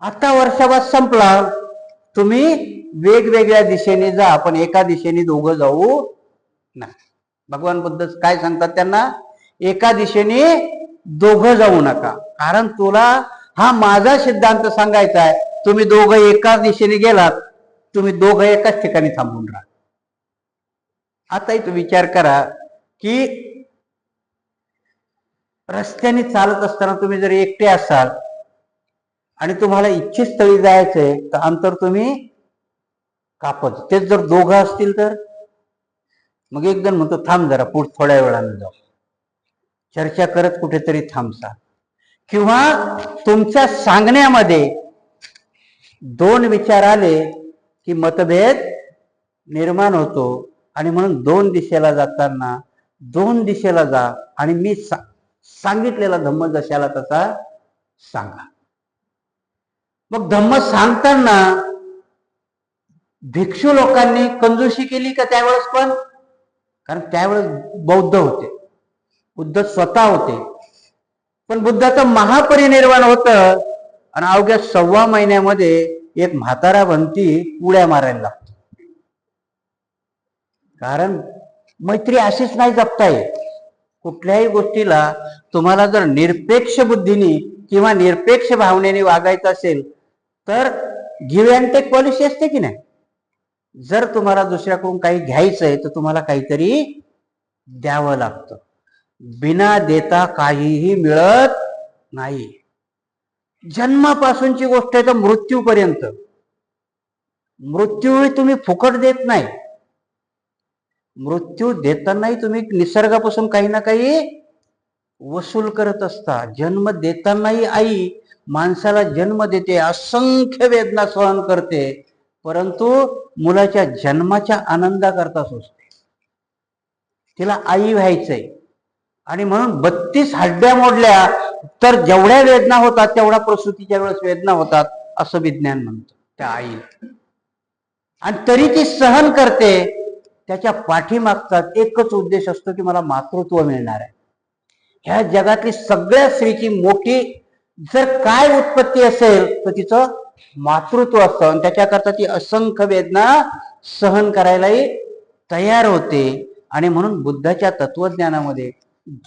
आता वर्षावास संपला, तुम्ही वेगवेगळ्या दिशेने जा, आपण एका दिशेने दोघं जाऊ ना. भगवान बुद्ध काय सांगतात त्यांना, एका दिशेने दोघं जाऊ नका. कारण तुला हा माझा सिद्धांत सांगायचा आहे. तुम्ही दोघं एकाच दिशेने गेलात, तुम्ही दोघं एकाच ठिकाणी थांबून राहा. आताही तू विचार करा, की रस्त्याने चालत असताना तुम्ही जर एकटे असाल, आणि तुम्हाला इच्छित स्थळी जायचंय तर अंतर तुम्ही कापत. तेच जर दोघं असतील तर मग एक जण म्हणतो थांब जरा पुढे थोड्या वेळानं जाऊ, चर्चा करत कुठेतरी थांबसा. किंवा तुमच्या सांगण्यामध्ये दोन विचार आले की मतभेद निर्माण होतो, आणि म्हणून दोन दिशेला जाताना दोन दिशेला जा आणि मी सांगितलेला धम्म जशाला तसा सांगा. मग धम्म सांगताना भिक्षू लोकांनी कंजूशी केली का त्यावेळेस पण? कारण त्यावेळेस बौद्ध होते, बुद्ध स्वतः होते, पण बुद्धाचं महापरिनिर्वाण होतं आणि अवघ्या 1.25 महिन्यामध्ये एक म्हातारा भंती उड्या मारायला लागतो. कारण मैत्री अशीच नाही जपता येत. कुठल्याही गोष्टीला तुम्हाला जर निरपेक्ष बुद्धीने किंवा निरपेक्ष भावनेने वागायचं असेल तर गिव्ह अँड टेक पॉलिसी असते की नाही. जर तुम्हाला दुसऱ्याकडून काही घ्यायचंय तर तुम्हाला काहीतरी द्यावं लागतं. बिना देता काहीही मिळत नाही. जन्मापासूनची गोष्ट आहे तर मृत्यूपर्यंत. मृत्यूवेळी तुम्ही फुकट देत नाही, मृत्यू देतानाही तुम्ही निसर्गापासून काही ना काही वसूल करत असता. जन्म देतानाही आई माणसाला जन्म देते, असंख्य वेदना सहन करते, परंतु मुलाच्या जन्माच्या आनंदाकरता सोसते. तिला आई व्हायचंय आणि म्हणून 32 हड्ड्या मोडल्या तर जेवढ्या वेदना होतात तेवढ्या प्रसूतीच्या वेळेस वेदना होतात असं विज्ञान म्हणतं त्या आईला. आणि तरी ती सहन करते. त्याच्या पाठीमागचा एकच उद्देश असतो की मला मातृत्व मिळणार आहे. ह्या जगातली सगळ्या स्त्रीची मोठी जर काय उत्पत्ती असेल तर तिचं मातृत्व असतं, आणि त्याच्याकरता ती असंख्य वेदना सहन करायलाही तयार होते. आणि म्हणून बुद्धाच्या तत्वज्ञानामध्ये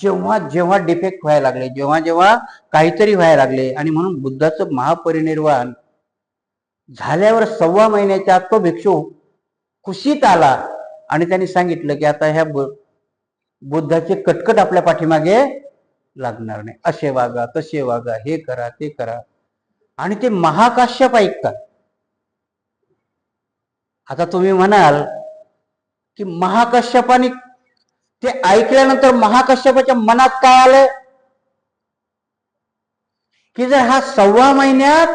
जेव्हा जेव्हा डिफेक्ट व्हायला लागले, जेव्हा जेव्हा काहीतरी व्हायला लागले, आणि म्हणून बुद्धाचं महापरिनिर्वाण झाल्यावर 1.25 महिन्याच्या आत तो भिक्षू कुशीत आला आणि त्यांनी सांगितलं की आता ह्या बुद्धाचे कटकट आपल्या पाठीमागे लागणार नाही, असे वागा तसे वागा, हे करा ते करा. आणि ते महाकाश्यप ऐकतात. आता तुम्ही म्हणाल की महाकाश्यपाने ते ऐकल्यानंतर महाकाश्यपाच्या मनात काय आलं की जर हा 1.25 महिन्यात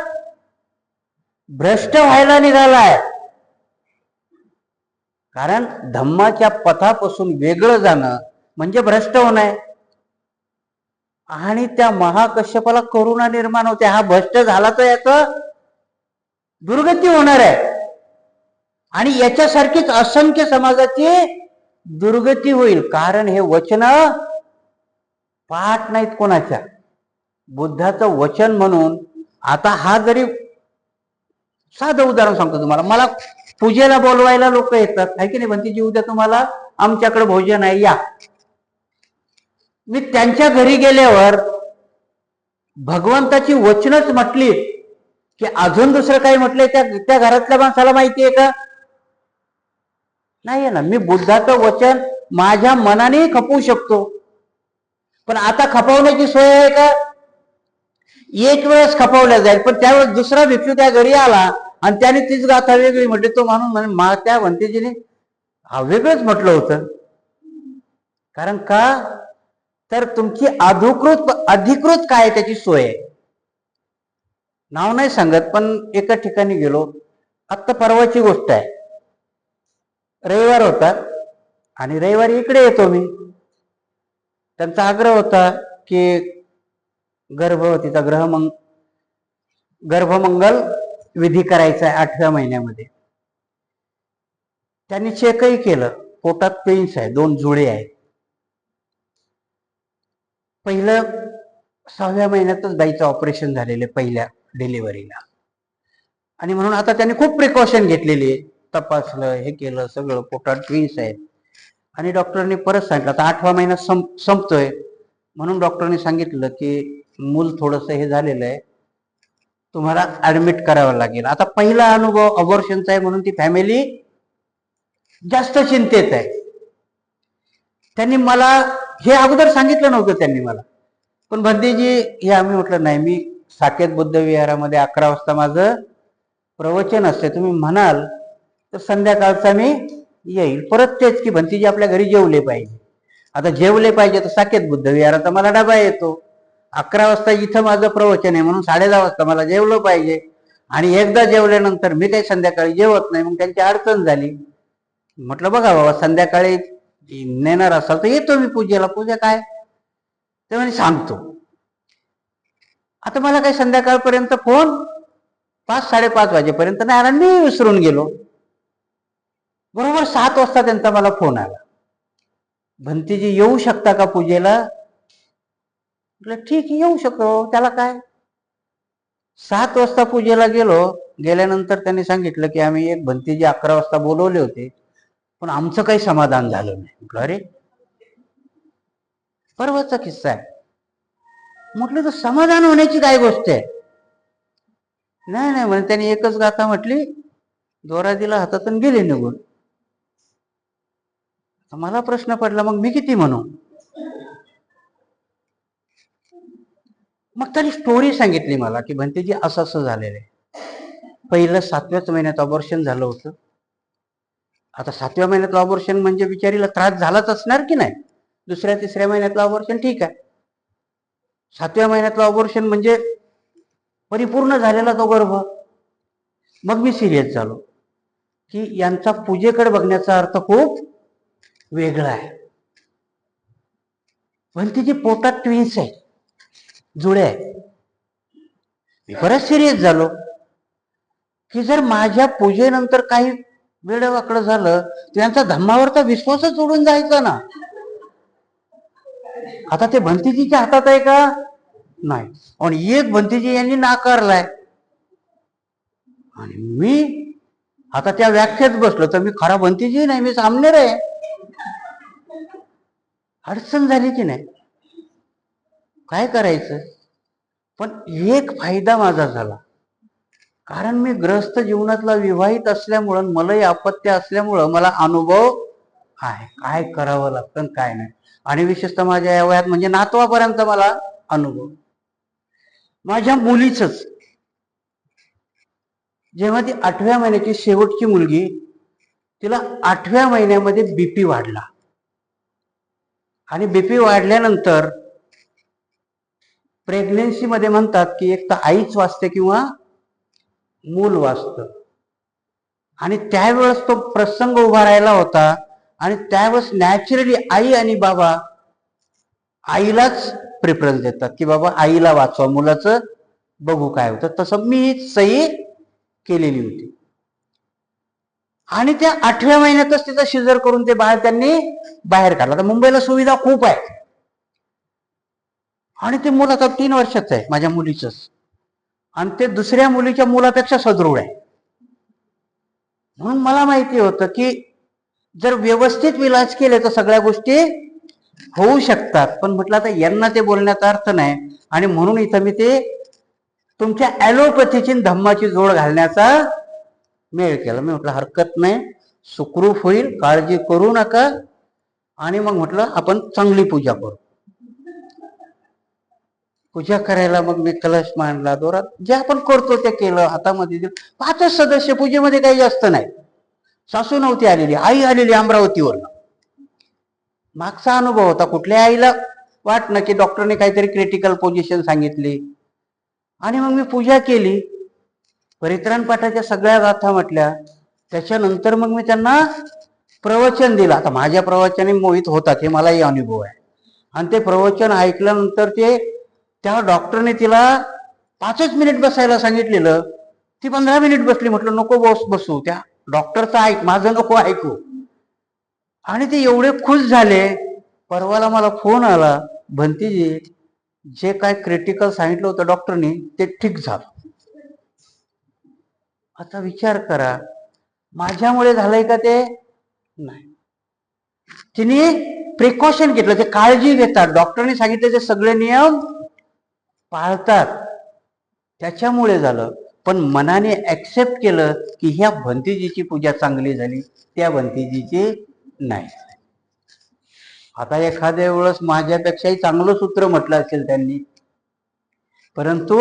भ्रष्ट व्हायला निघालाय, कारण धम्माच्या पथापासून वेगळं जाणं म्हणजे भ्रष्ट होणं आहे. आणि त्या महाकश्यपाला करुणा निर्माण होते, हा भ्रष्ट झाला तर याचं दुर्गती होणार आहे आणि याच्यासारखीच असंख्य समाजाची दुर्गती होईल. कारण हे वचन पाठ नाहीत कोणाच्या. बुद्धाचं वचन म्हणून आता हा जरी साधं उदाहरण सांगतो तुम्हाला. मला पूजेला बोलवायला लोक येतात, आहे की नाही, भंतीजी उद्या तुम्हाला आमच्याकडे भोजन आहे या. मी त्यांच्या घरी गेल्यावर भगवंताची वचनच म्हटली की अजून दुसरं काही म्हटलंय त्या घरातल्या माणसाला माहिती आहे का? नाही ना. मी बुद्धाचं वचन माझ्या मनाने खपवू शकतो, पण आता खपवण्याची सोय आहे का? एक वेळेस खपवल्या जाईल, पण त्यावेळेस दुसरा भिक्षू त्या घरी आला आणि त्याने तीच गाथा वेगळी म्हटली. तो माणूस त्या भंतेजीने वेगळंच म्हटलं होतं. कारण का तर तुमची अधिकृत काय त्याची सोय आहे. नाव नाही सांगत, पण एका ठिकाणी गेलो. आत्ता परवाची गोष्ट आहे. रविवार होता आणि रविवारी इकडे येतो मी. त्यांचा आग्रह होता की गर्भवतीचा गर्भमंगल विधी करायचा आहे 8व्या महिन्यामध्ये. त्यांनी चेकही केलं. पोटात ट्विन्स आहे, 2 जुळे आहेत. पहिलं 6व्या महिन्यातच बाईचं ऑपरेशन झालेलं पहिल्या डिलिव्हरीला, आणि म्हणून आता त्यांनी खूप प्रिकॉशन घेतलेली आहे. तपासलं, हे केलं सगळं, पोटात ट्विन्स आहेत. आणि डॉक्टरांनी परत सांगितलं आता 8वा महिना संपतोय, म्हणून डॉक्टरांनी सांगितलं की मूल थोडस हे झालेलं आहे, तुम्हाला ऍडमिट करावं लागेल. आता पहिला अनुभव अबॉर्शनचा आहे म्हणून ती फॅमिली जास्त चिंतेत आहे. त्यांनी मला हे अगोदर सांगितलं नव्हतं त्यांनी मला, पण भंतेजी हे आम्ही म्हटलं नाही, मी साकेत बुद्ध विहारामध्ये 11 वाजता माझं प्रवचन असते. तुम्ही म्हणाल तर संध्याकाळचा मी येईल. परत तेच की भंतीजी आपल्या घरी जेवले पाहिजे. आता जेवले पाहिजे तर साकेत बुद्ध विहाराचा मला डबा येतो. 11 वाजता इथं माझं प्रवचन आहे म्हणून 10:30 वाजता मला जेवलं पाहिजे. आणि एकदा जेवल्यानंतर मी काही संध्याकाळी जेवत नाही, मग त्यांची अडचण झाली. म्हटलं बघा बाबा, संध्याकाळी नेणार असाल तर येतो मी पूजेला. पूजा काय ते म्हणे सांगतो. आता मला काही संध्याकाळपर्यंत फोन 5-5:30 वाजेपर्यंत नाही आला, मी विसरून गेलो. बरोबर 7 वाजता त्यांचा मला फोन आला, भंतीजी येऊ शकता का पूजेला? म्हटलं ठीक आहे, येऊ शकतो, त्याला काय. 7 वाजता पूजेला गेलो. गेल्यानंतर त्यांनी सांगितलं की आम्ही एक भंतीजी 11 वाजता बोलवले होते, पण आमचं काही समाधान झालं नाही. म्हटलं अरे, परवाचा किस्सा आहे. म्हटलं तर समाधान होण्याची काय गोष्ट आहे? नाही नाही म्हणे, त्यांनी एकच गाथा म्हटली, दोरा दिला हातातून गेले निघून. मला प्रश्न पडला, मग मी किती म्हणू? मग त्यांनी स्टोरी सांगितली मला की भंतेजी असं असं झालेलं आहे. पहिलं 7व्याच महिन्यात अबॉर्शन झालं होतं. आता 7व्या महिन्यातलं अबॉर्शन म्हणजे बिचारीला त्रास झालाच असणार की नाही. 2-3 महिन्यातलं अबॉर्शन ठीक आहे. 7व्या महिन्यातलं अबॉर्शन म्हणजे परिपूर्ण झालेला तो गर्भ. मग मी सिरियस झालो की यांचा पूजेकडे बघण्याचा अर्थ खूप वेगळा आहे. भंतीजी पोटात ट्विन्स आहे, जुळे आहे. मी परत सिरियस झालो की जर माझ्या पूजेनंतर काही वेळवाकडं झालं तर यांचा धम्मावरचा विश्वासच सोडून जायचा ना. आता ते भंतीजीच्या हातात आहे का? नाही. आणि एक भंतीजी यांनी नाकारलाय आणि मी आता त्या व्याख्येत बसलो तर मी खरा भंतीजी नाही, मी सामनेर आहे. अडचण झाली की नाही, काय करायचं. पण एक फायदा माझा झाला, कारण मी ग्रस्त जीवनातला विवाहित असल्यामुळं, मलाही अपत्य असल्यामुळं मला अनुभव आहे काय करावं लागतं काय नाही. आणि विशेषतः माझ्या या वयात म्हणजे नातवापर्यंत मला अनुभव. माझ्या मुलीच जेव्हा ती 8व्या महिन्याची शेवटची मुलगी, तिला 8व्या महिन्यामध्ये बीपी वाढला. आणि बीपी वाढल्यानंतर प्रेग्नेन्सी मध्ये म्हणतात की एक तर आईच वाचते किंवा मूल वाचतं. आणि त्यावेळेस तो प्रसंग उभा राहिला होता. आणि त्यावेळेस नॅचरली आई आणि बाबा आईलाच प्रेफरन्स देतात की बाबा आईला वाचवा, मुलाचं बघू काय होतं. तसं मी सही केलेली होती. आणि त्या 8व्या महिन्यातच तिचं शिजर करून ते बाहेर त्यांनी बाहेर काढला. तर मुंबईला सुविधा खूप आहे. आणि ते मुलं आता 3 वर्षाचं आहे माझ्या मुलीच, आणि ते दुसऱ्या मुलीच्या मुलापेक्षा सदृढ आहे. म्हणून मला माहिती होतं की जर व्यवस्थित विलाज केले तर सगळ्या गोष्टी होऊ शकतात. पण म्हटलं आता यांना ते बोलण्याचा अर्थ नाही, आणि म्हणून इथं मी ते तुमच्या ॲलोपॅथीची धम्माची जोड घालण्याचा मेळ केला. मी म्हटलं हरकत नाही, सुखरूप होईल, काळजी करू नका. आणि मग म्हटलं आपण चांगली पूजा करू. पूजा करायला मग मी कलश मांडला, दोरात जे आपण करतो ते केलं, हातामध्ये 5च सदस्य, पूजेमध्ये काही जास्त नाही. सासू नव्हती आलेली, आई आलेली अमरावतीवर. मागचा अनुभव होता. कुठल्या आईला वाटणं की डॉक्टरने काहीतरी क्रिटिकल पोझिशन सांगितली. आणि मग मी पूजा केली, परित्राण पाठाच्या सगळ्या गाथा म्हटल्या. त्याच्यानंतर मग मी त्यांना प्रवचन दिलं. आता माझ्या प्रवचनाने मोहित होतात हे मलाही अनुभव आहे. आणि ते प्रवचन ऐकल्यानंतर ते त्या डॉक्टरने तिला 5च मिनिट बसायला सांगितलेलं, ती 15 मिनिट बसली. म्हटलं नको बसू, त्या डॉक्टरचं ऐक, माझं नको ऐकू. आणि ते एवढे खुश झाले. परवाला मला फोन आला, भंतीजी जे काय क्रिटिकल सांगितलं होतं डॉक्टरनी ते ठीक झालं. आता विचार करा, माझ्यामुळे झालंय का ते? नाही. तिने प्रिकॉशन घेतलं, ते काळजी घेतात, डॉक्टरने सांगितले ते सगळे नियम पाळतात, त्याच्यामुळे झालं. पण मनाने ऍक्सेप्ट केलं की ह्या भंतीजीची पूजा चांगली झाली, त्या भंतीजीची नाही. आता एखाद्या वेळेस माझ्यापेक्षाही चांगलं सूत्र म्हटलं असेल त्यांनी, परंतु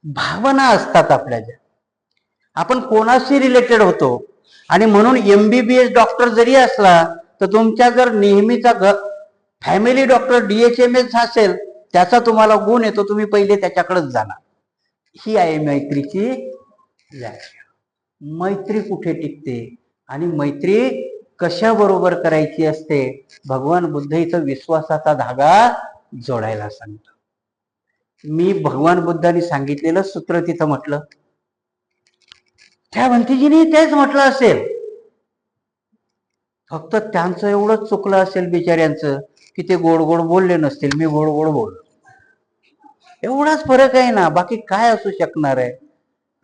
भावना असतात आपल्या ज्या, आपण कोणाशी रिलेटेड होतो. आणि म्हणून MBBS डॉक्टर जरी असला तर तुमच्या जर नेहमीचा फॅमिली डॉक्टर DHMS असेल, त्याचा तुम्हाला गुण येतो, तुम्ही पहिले त्याच्याकडेच जाणार. ही आहे मैत्रीची व्याख्या. मैत्री कुठे टिकते आणि मैत्री कशा बरोबर करायची असते, भगवान बुद्ध इथं विश्वासाचा धागा जोडायला सांगतो. मी भगवान बुद्धांनी सांगितलेलं सूत्र तिथं म्हटलं, त्या भंतीजींनी तेच म्हटलं असेल, फक्त त्यांचं एवढंच चुकलं असेल बिचाऱ्यांचं की ते गोड गोड बोलले नसतील, मी गोड गोड बोललो. एवढाच फरक आहे ना, बाकी काय असू शकणार आहे.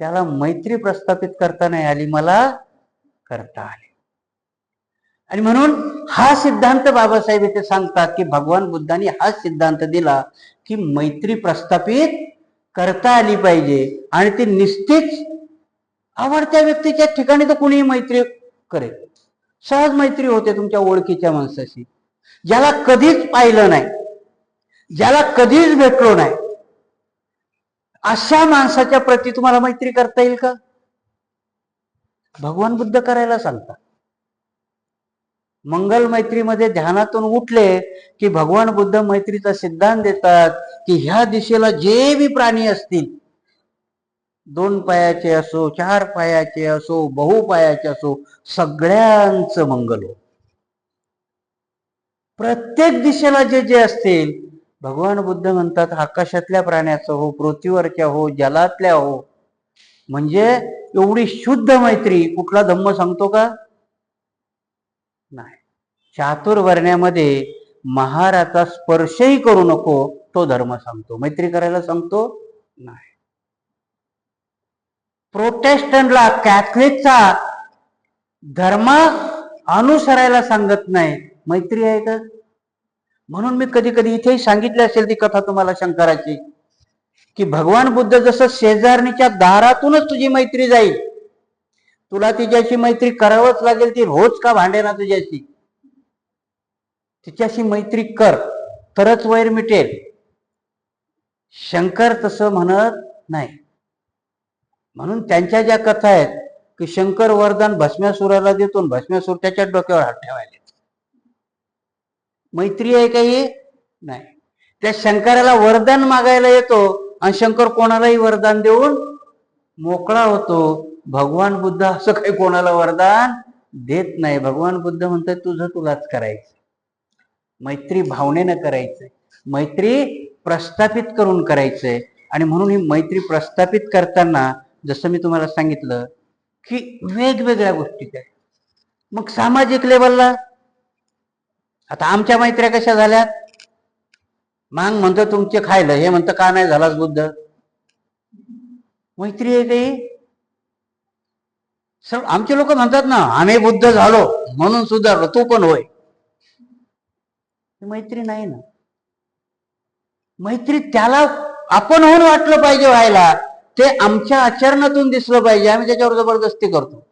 त्याला मैत्री प्रस्थापित करता नाही आली, मला करता आली. आणि म्हणून हा सिद्धांत बाबासाहेब इथे सांगतात की भगवान बुद्धांनी हा सिद्धांत दिला की मैत्री प्रस्थापित करता आली पाहिजे. आणि ती निश्चित आवडत्या व्यक्तीच्या ठिकाणी तर कुणीही मैत्री करेल. सहज मैत्री होते तुमच्या ओळखीच्या माणसाशी, ज्याला कधीच पाहिलं नाही, ज्याला कधीच भेटलो नाही, अशा माणसाच्या प्रती तुम्हाला मैत्री करता येईल का? भगवान बुद्ध करायला सांगतात. मंगल मैत्रीमध्ये ध्यानातून उठले की भगवान बुद्ध मैत्रीचा सिद्धांत देतात की ह्या दिशेला जे बी प्राणी असतील, 2 पायाचे असो, 4 पायाचे असो, बहुपायाचे असो, सगळ्यांचं मंगल हो. प्रत्येक दिशेला जे जे असतील, भगवान बुद्ध म्हणतात आकाशातल्या प्राण्याचं हो, पृथ्वीवरच्या हो, जलातल्या हो. म्हणजे एवढी शुद्ध मैत्री कुठला धम्म सांगतो का? नाही. चातुर्वर्ण्यामध्ये महाराचा स्पर्शही करू नको, तो धर्म सांगतो. मैत्री करायला सांगतो नाही. प्रोटेस्टंटला, कॅथलिकचा धर्म अनुसरायला सांगत नाही. मैत्री आहे का? म्हणून मी कधी कधी इथेही सांगितली असेल ती कथा तुम्हाला शंकराची, की भगवान बुद्ध जसं शेजारणीच्या दारातूनच तुझी मैत्री जाईल, तुला तिच्याशी मैत्री करावंच लागेल. ती रोज का भांडेना तुझ्याशी, तिच्याशी मैत्री कर तरच वैर मिटेल. शंकर तसं म्हणत नाही. म्हणून त्यांच्या ज्या कथा आहेत की शंकर वरदान भस्मासुराला देतो, भस्मासुर त्याच्या डोक्यावर हात ठेवायला. मैत्री आहे काही नाही. त्या शंकराला वरदान मागायला येतो आणि शंकर कोणालाही वरदान देऊन मोकळा होतो. भगवान बुद्ध असं काही कोणाला वरदान देत नाही. भगवान बुद्ध म्हणतात तुझं तुलाच करायचं. मैत्री भावनेनं करायचंय, मैत्री प्रस्थापित करून करायचंय. आणि म्हणून ही मैत्री प्रस्थापित करताना जसं मी तुम्हाला सांगितलं की वेगवेगळ्या गोष्टी आहेत. मग सामाजिक लेवलला आता आमच्या मैत्र्या कशा झाल्यात? मांग म्हणतो तुमचे खायला, हे म्हणतं का नाही झालाच बुद्ध. मैत्री आहे काही? आमचे लोक म्हणतात ना आम्ही बुद्ध झालो म्हणून सुधारलो, तू पण होय. मैत्री नाही ना. मैत्री त्याला आपण होऊन वाटलं पाहिजे व्हायला, ते आमच्या आचरणातून दिसलं पाहिजे. आम्ही त्याच्यावर जबरदस्ती करतो.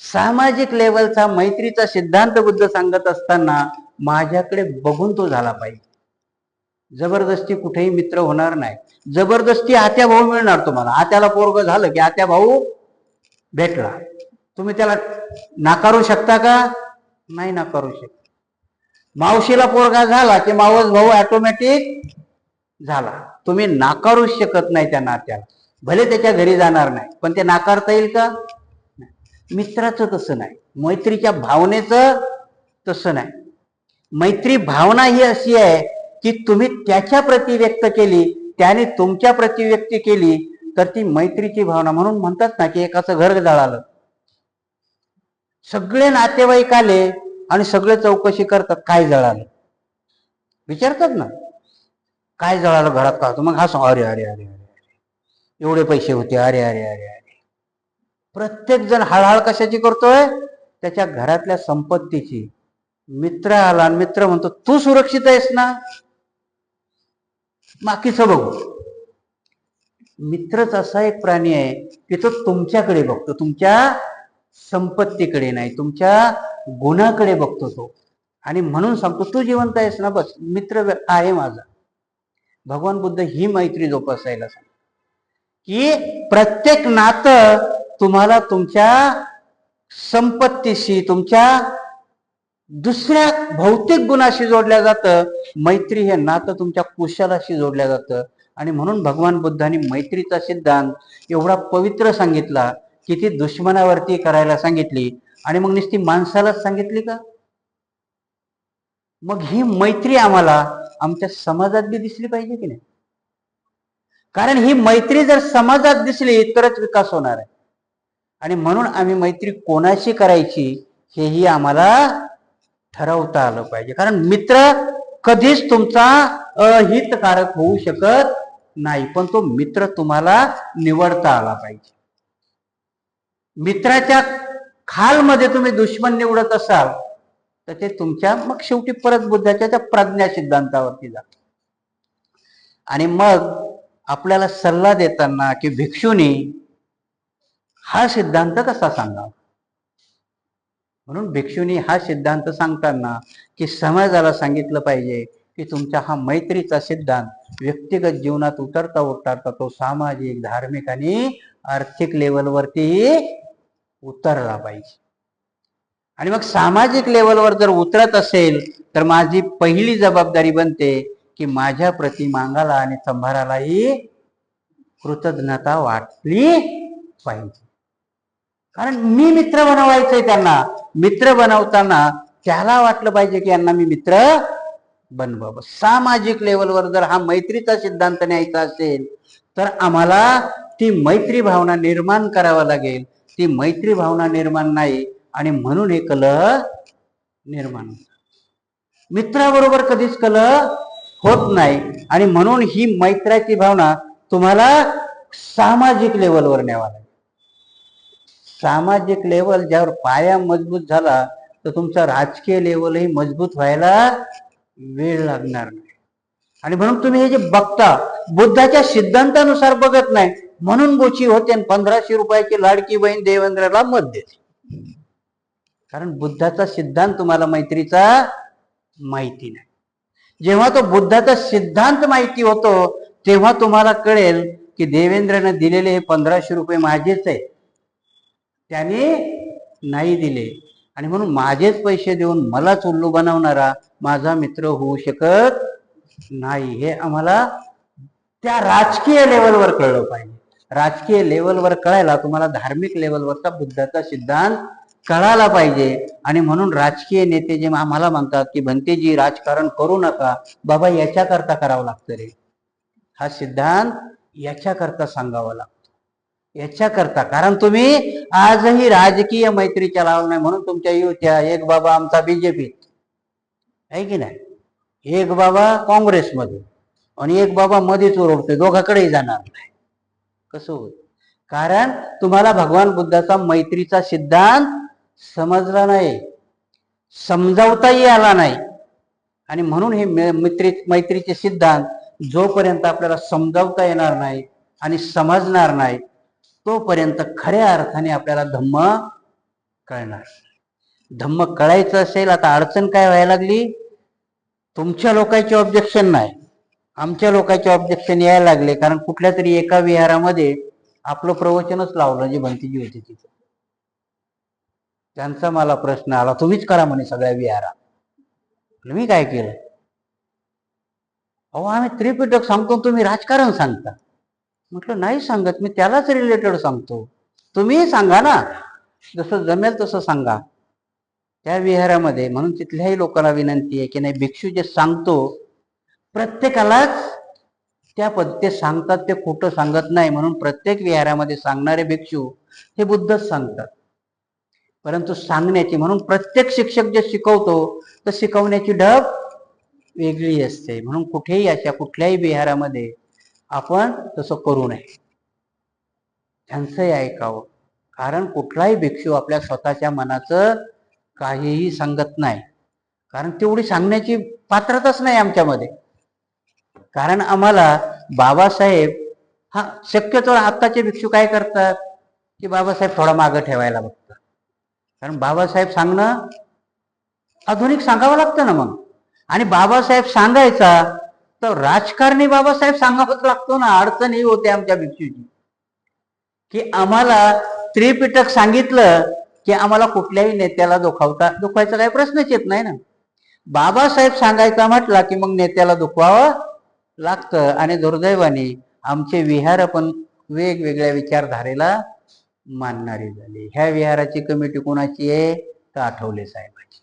सामाजिक लेवलचा मैत्रीचा सिद्धांत बुद्ध सांगत असताना माझ्याकडे बघून तो झाला पाहिजे. जबरदस्ती कुठेही मित्र होणार नाही. जबरदस्ती आत्या भाऊ मिळणार तुम्हाला. आत्याला पोरग झालं की आत्या भाऊ भेटला, तुम्ही त्याला नाकारू शकता का? नाही नाकारू शकत. मावशीला पोरगा झाला की मावस भाऊ ऑटोमॅटिक झाला. तुम्ही नाकारू शकत नाही त्या नात्याला. भले त्याच्या घरी जाणार नाही पण ते नाकारता येईल का? मित्राचं तसं नाही, मैत्रीच्या भावनेचं तसं नाही. मैत्री भावना ही अशी आहे की तुम्ही त्याच्या प्रती व्यक्त केली, त्याने तुमच्या प्रती व्यक्त केली तर ती मैत्रीची भावना. म्हणून म्हणतात ना की एकाचं घर जळालं, सगळे नातेवाईक आले आणि सगळे चौकशी करतात काय जळालं, विचारतात ना काय जळालं घरात का? मग हा अरे अरे अरे अरे एवढे पैसे होते, अरे अरे अरे अरे. प्रत्येक जण हळहळ कशाची करतोय? त्याच्या घरातल्या संपत्तीची. मित्र आला आणि मित्र म्हणतो तू सुरक्षित आहेस ना, बाकीचं बघू. मित्रच असा एक प्राणी आहे की तो तुमच्याकडे बघतो, तुमच्या संपत्तीकडे नाही, तुमच्या गुणाकडे बघतो तो. आणि म्हणून सांगतो तू जिवंत आहेस ना, बस मित्र आहे माझा. भगवान बुद्ध ही मैत्री जोपासायला सांग की प्रत्येक नातं तुम्हाला तुमच्या संपत्तीशी, तुमच्या दुसऱ्या भौतिक गुणाशी जोडल्या जातं. मैत्री हे नातं तुमच्या कुशलाशी जोडल्या जातं. आणि म्हणून भगवान बुद्धांनी मैत्रीचा सिद्धांत एवढा पवित्र सांगितला की ती दुश्मनावरती करायला सांगितली. आणि मग नुसती माणसालाच सांगितली का? मग ही मैत्री आम्हाला आमच्या समाजात बी दिसली पाहिजे की नाही? कारण ही मैत्री जर समाजात दिसली तरच विकास होणार आहे. आणि म्हणून आम्ही मैत्री कोणाशी करायची हेही आम्हाला ठरवता आलं पाहिजे. कारण मित्र कधीच तुमचा अहितकारक होऊ शकत नाही, पण तो मित्र तुम्हाला निवडता आला पाहिजे. मित्राच्या खालमध्ये तुम्ही दुश्मन निवडत असाल तर ते तुमच्या मग शेवटी परत बुद्धाच्या त्या प्रज्ञा सिद्धांतावरती जात. आणि मग आपल्याला सल्ला देताना की भिक्षुनी हा सिद्धांत कसा सांगावा, म्हणून भिक्षुनी हा सिद्धांत सांगताना की समाजाला सांगितलं पाहिजे की तुमचा हा मैत्रीचा सिद्धांत व्यक्तिगत जीवनात उतरता उतरता तो सामाजिक, धार्मिक आणि आर्थिक लेवलवरती उतरला पाहिजे. आणि मग सामाजिक लेवलवर जर उतरत असेल तर माझी पहिली जबाबदारी बनते की माझ्या प्रति मांगाला आणि संभारालाही कृतज्ञता वाटली पाहिजे. कारण मी मित्र बनवायचंय त्यांना. मित्र बनवताना त्याला वाटलं पाहिजे की यांना मी मित्र बनवावं. सामाजिक लेवलवर जर हा मैत्रीचा सिद्धांत न्यायचा असेल तर आम्हाला ती मैत्री भावना निर्माण करावा लागेल. ती मैत्री भावना निर्माण नाही आणि म्हणून हे कलह निर्माण होतो. मित्राबरोबर कधीच कलह होत नाही. आणि म्हणून ही मैत्र्याची भावना तुम्हाला सामाजिक लेवलवर न्यावा लागेल. सामाजिक लेवल ज्यावर पाया मजबूत झाला तर तुमचा राजकीय लेवलही मजबूत व्हायला वेळ लागणार नाही. आणि म्हणून तुम्ही हे जे बघता बुद्धाच्या सिद्धांतानुसार बघत नाही, म्हणून गोची होते 1500 रुपयाची लाडकी बहीण देवेंद्रला मत देते. कारण बुद्धाचा सिद्धांत तुम्हाला मैत्रीचा माहिती नाही. जेव्हा तो बुद्धाचा सिद्धांत माहिती होतो तेव्हा तुम्हाला कळेल की देवेंद्रने दिलेले हे 1500 रुपये माझेच आहे, त्याने नाही दिले. आणि म्हणून माझेच पैसे देऊन मलाच उल्लू बनवणारा माझा मित्र होऊ शकत नाही. हे आम्हाला त्या राजकीय लेवलवर कळलं पाहिजे. राजकीय लेवलवर कळायला तुम्हाला धार्मिक लेवलवरचा बुद्धाचा सिद्धांत कळाला पाहिजे. आणि म्हणून राजकीय नेते जे आम्हाला म्हणतात की भंतेजी राजकारण करू नका, बाबा याच्याकरता करावं लागतं रे. हा सिद्धांत याच्याकरता सांगावा लागतो, याच्याकरता. कारण तुम्ही आजही राजकीय मैत्रीच्या लावला नाही. म्हणून तुमच्या युत्या एक बाबा आमचा बीजेपी आहे की नाही, एक बाबा काँग्रेसमध्ये आणि एक बाबा मध्येच ओरडतोय, दोघाकडेही जाणार नाही. कसं होत? कारण तुम्हाला भगवान बुद्धाचा मैत्रीचा सिद्धांत समजला नाही, समजावताही आला नाही. आणि म्हणून हे मैत्रीचे सिद्धांत जोपर्यंत आपल्याला समजावता येणार नाही आणि समजणार नाही तोपर्यंत खऱ्या अर्थाने आपल्याला धम्म कळणार. धम्म कळायचं असेल, आता अडचण काय व्हायला लागली, तुमच्या लोकांचे ऑब्जेक्शन नाही, आमच्या लोकांचे ऑब्जेक्शन यायला लागले. कारण कुठल्या तरी एका विहारामध्ये आपलं प्रवचनच लावलं जे भंतीजी होते तिथं. त्यांचा मला प्रश्न आला, तुम्हीच करा म्हणे सगळ्या विहारात. मी काय केलं? अहो आम्ही त्रिपिटक सांगतो, तुम्ही राजकारण सांगता. म्हटलं नाही सांगत, मी त्यालाच रिलेटेड सांगतो. तुम्ही सांगा ना, जसं जमेल तसं सांगा त्या विहारामध्ये. म्हणून तिथल्याही लोकांना विनंती आहे की नाही, भिक्षू जे सांगतो प्रत्येकालाच त्या ते सांगतात, ते खोटं सांगत नाही. म्हणून प्रत्येक विहारामध्ये सांगणारे भिक्षू हे बुद्धच सांगतात. परंतु सांगण्याची, म्हणून प्रत्येक शिक्षक जे शिकवतो तर शिकवण्याची ढब वेगळी असते. म्हणून कुठेही अशा कुठल्याही विहारामध्ये आपण तसं करू नये, त्यांचंही ऐकावं. कारण कुठलाही भिक्षू आपल्या स्वतःच्या मनाचं काहीही सांगत नाही. कारण तेवढी सांगण्याची पात्रताच नाही आमच्यामध्ये. कारण आम्हाला बाबासाहेब, हा शक्यतो आत्ताचे भिक्षू काय करतात की बाबासाहेब थोडा मागं ठेवायला बघतात. कारण बाबासाहेब सांगणं आधुनिक सांगावं लागतं ना मग. आणि बाबासाहेब सांगायचा तर राजकारणी बाबासाहेब सांगावंच लागतो ना. अडचण ही होते आमच्या भिक्षूची की आम्हाला त्रिपिटक सांगितलं की आम्हाला कुठल्याही नेत्याला दुखवायचा काही प्रश्नच येत नाही ना. बाबासाहेब सांगायचा म्हटला की मग नेत्याला दुखवावं लागतं. आणि दुर्दैवाने आमचे विहार पण वेगवेगळ्या विचारधारेला मानणारी झाली. ह्या विहाराची कमिटी कोणाची आहे? तर आठवले साहेबांची.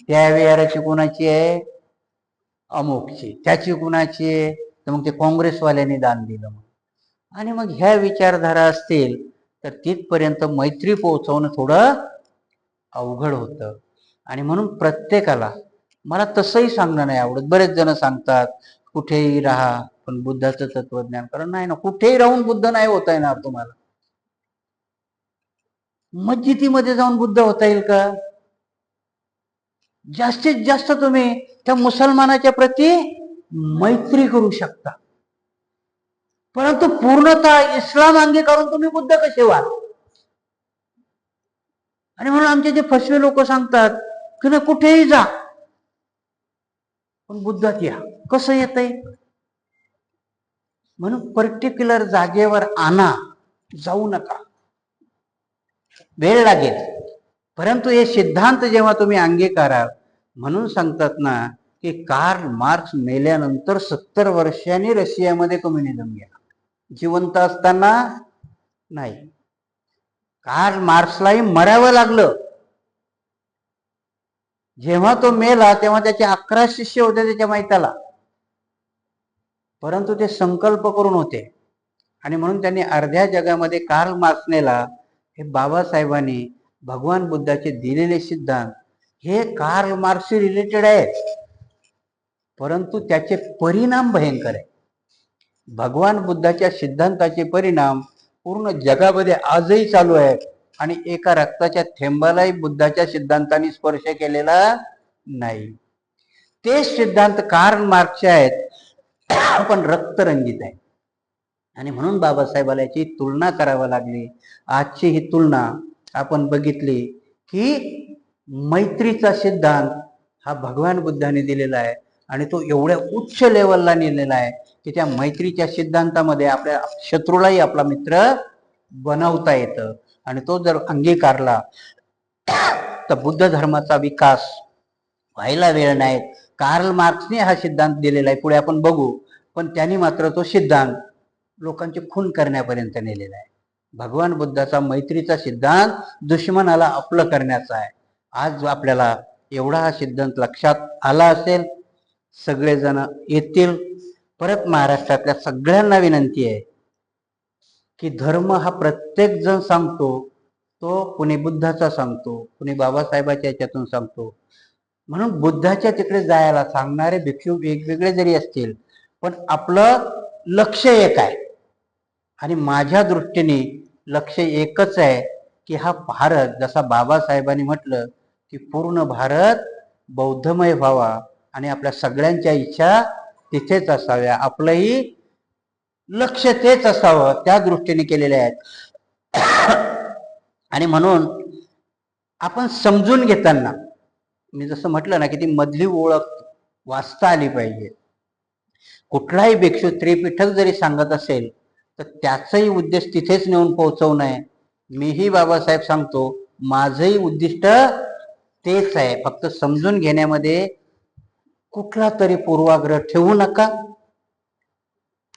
त्या विहाराची कोणाची आहे? अमुकची. त्याची कुणाची आहे? तर मग ते काँग्रेसवाल्यांनी दान दिलं. आणि मग ह्या विचारधारा असतील तर तिथपर्यंत मैत्री पोहोचवणं थोडं अवघड होतं. आणि म्हणून प्रत्येकाला, मला तसंही सांगणं नाही आवडत, बरेच जण सांगतात कुठेही राहा पण बुद्धाचं तत्वज्ञान करा. नाही ना, कुठेही राहून बुद्ध नाही होता येणार तुम्हाला. मस्जिदीमध्ये जाऊन बुद्ध होता येईल का? जास्तीत जास्त तुम्ही त्या मुसलमानाच्या प्रती मैत्री करू शकता, परंतु पूर्णतः इस्लाम अंगीकारून तुम्ही बुद्ध कसे व्हाल? आणि म्हणून आमचे जे फसवे लोक सांगतात की ना कुठेही जा पण बुद्धात या. कसं येतंय? म्हणून पर्टिक्युलर जागेवर आणा, जाऊ नका, वेळ लागेल, परंतु हे सिद्धांत जेव्हा तुम्ही अंगीकाराल. म्हणून सांगतात ना की कार्ल मार्क्स मेल्यानंतर 70 वर्षांनी रशियामध्ये कम्युनिझम गेला, जिवंत असताना नाही. कार्ल मार्क्सलाही मरावं लागलं. जेव्हा तो मेला तेव्हा त्याचे 11 शिष्य होते त्याच्या माहिताला, परंतु ते संकल्प करून होते. आणि म्हणून त्यांनी अर्ध्या जगामध्ये कार्ल मार्क्स नेला. हे बाबासाहेबांनी भगवान बुद्धाचे दिलेले सिद्धांत हे कार्ल मार्क्सशी रिलेटेड आहेत, परंतु त्याचे परिणाम भयंकर आहे. भगवान बुद्धाच्या सिद्धांताचे परिणाम पूर्ण जगामध्ये आजही चालू आहेत. आणि एका रक्ताच्या थेंबालाही बुद्धाच्या सिद्धांतांनी स्पर्श केलेला नाही. ते सिद्धांत कार्ल मार्क्सचे आहेत पण रक्तरंजित आहे. आणि म्हणून बाबासाहेबाला याची तुलना करावी लागली. आजची ही तुलना आपण बघितली की मैत्रीचा सिद्धांत हा भगवान बुद्धाने दिलेला आहे आणि तो एवढ्या उच्च लेवलला नेलेला आहे की त्या मैत्रीच्या सिद्धांतामध्ये आपल्या शत्रूलाही आपला मित्र बनवता येतं. आणि तो जर अंगीकारला तर बुद्ध धर्माचा विकास व्हायला वेळ नाही. कार्ल मार्क्सने हा सिद्धांत दिलेला आहे, पुढे आपण बघू, पण त्यांनी मात्र तो सिद्धांत लोकांचे खून करण्यापर्यंत नेलेला आहे. भगवान बुद्धाचा मैत्रीचा सिद्धांत दुश्मनाला आपलं करण्याचा आहे. आज आपल्याला एवढा हा सिद्धांत लक्षात आला असेल, सगळेजण येतील. परत महाराष्ट्रातल्या सगळ्यांना विनंती आहे की धर्म हा प्रत्येक जण सांगतो, तो कुणी बुद्धाचा सांगतो, कुणी बाबासाहेबाच्या याच्यातून सांगतो. म्हणून बुद्धाच्या तिकडे जायला सांगणारे भिक्षू वेगवेगळे जरी असतील पण आपलं लक्ष एक आहे. आणि माझ्या दृष्टीने लक्ष एकच आहे की हा भारत, जसा बाबासाहेबांनी म्हटलं की पूर्ण भारत बौद्धमय व्हावा आणि आपल्या सगळ्यांच्या इच्छा तिथेच असाव्या, आपलंही लक्ष तेच असावं, त्या दृष्टीने केलेले आहेत. आणि म्हणून आपण समजून घेताना, मी जसं म्हटलं ना की ती मधली ओळख वाचता आली पाहिजे. कुठलाही भिक्षू त्रिपिटक जरी सांगत असेल तर त्याचाही उद्देश तिथेच नेऊन पोहोचवणं आहे. मीही बाबासाहेब सांगतो, माझंही उद्दिष्ट तेच आहे. फक्त समजून घेण्यामध्ये कुठला तरी पूर्वाग्रह ठेवू नका.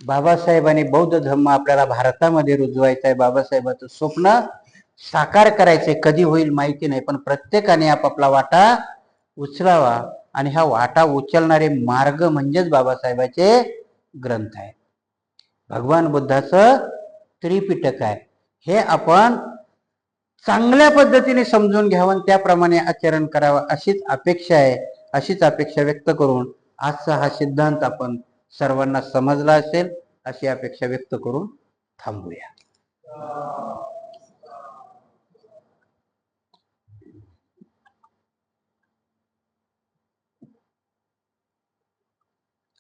बाबासाहेबांनी बौद्ध धर्म आपल्याला भारतामध्ये रुजवायचा आहे. बाबासाहेबांचं स्वप्न साकार करायचंय. कधी होईल माहिती नाही, पण प्रत्येकाने आपापला वाटा उचलावा. आणि हा वाटा उचलणारे मार्ग म्हणजेच बाबासाहेबाचे ग्रंथ आहे, भगवान बुद्धाचं त्रिपिटक आहे. हे आपण चांगल्या पद्धतीने समजून घ्यावं, त्याप्रमाणे आचरण करावं अशीच अपेक्षा आहे. अशीच अपेक्षा व्यक्त करून आजचा हा सिद्धांत आपण सर्वांना समजला असेल अशी अपेक्षा व्यक्त करून थांबूया.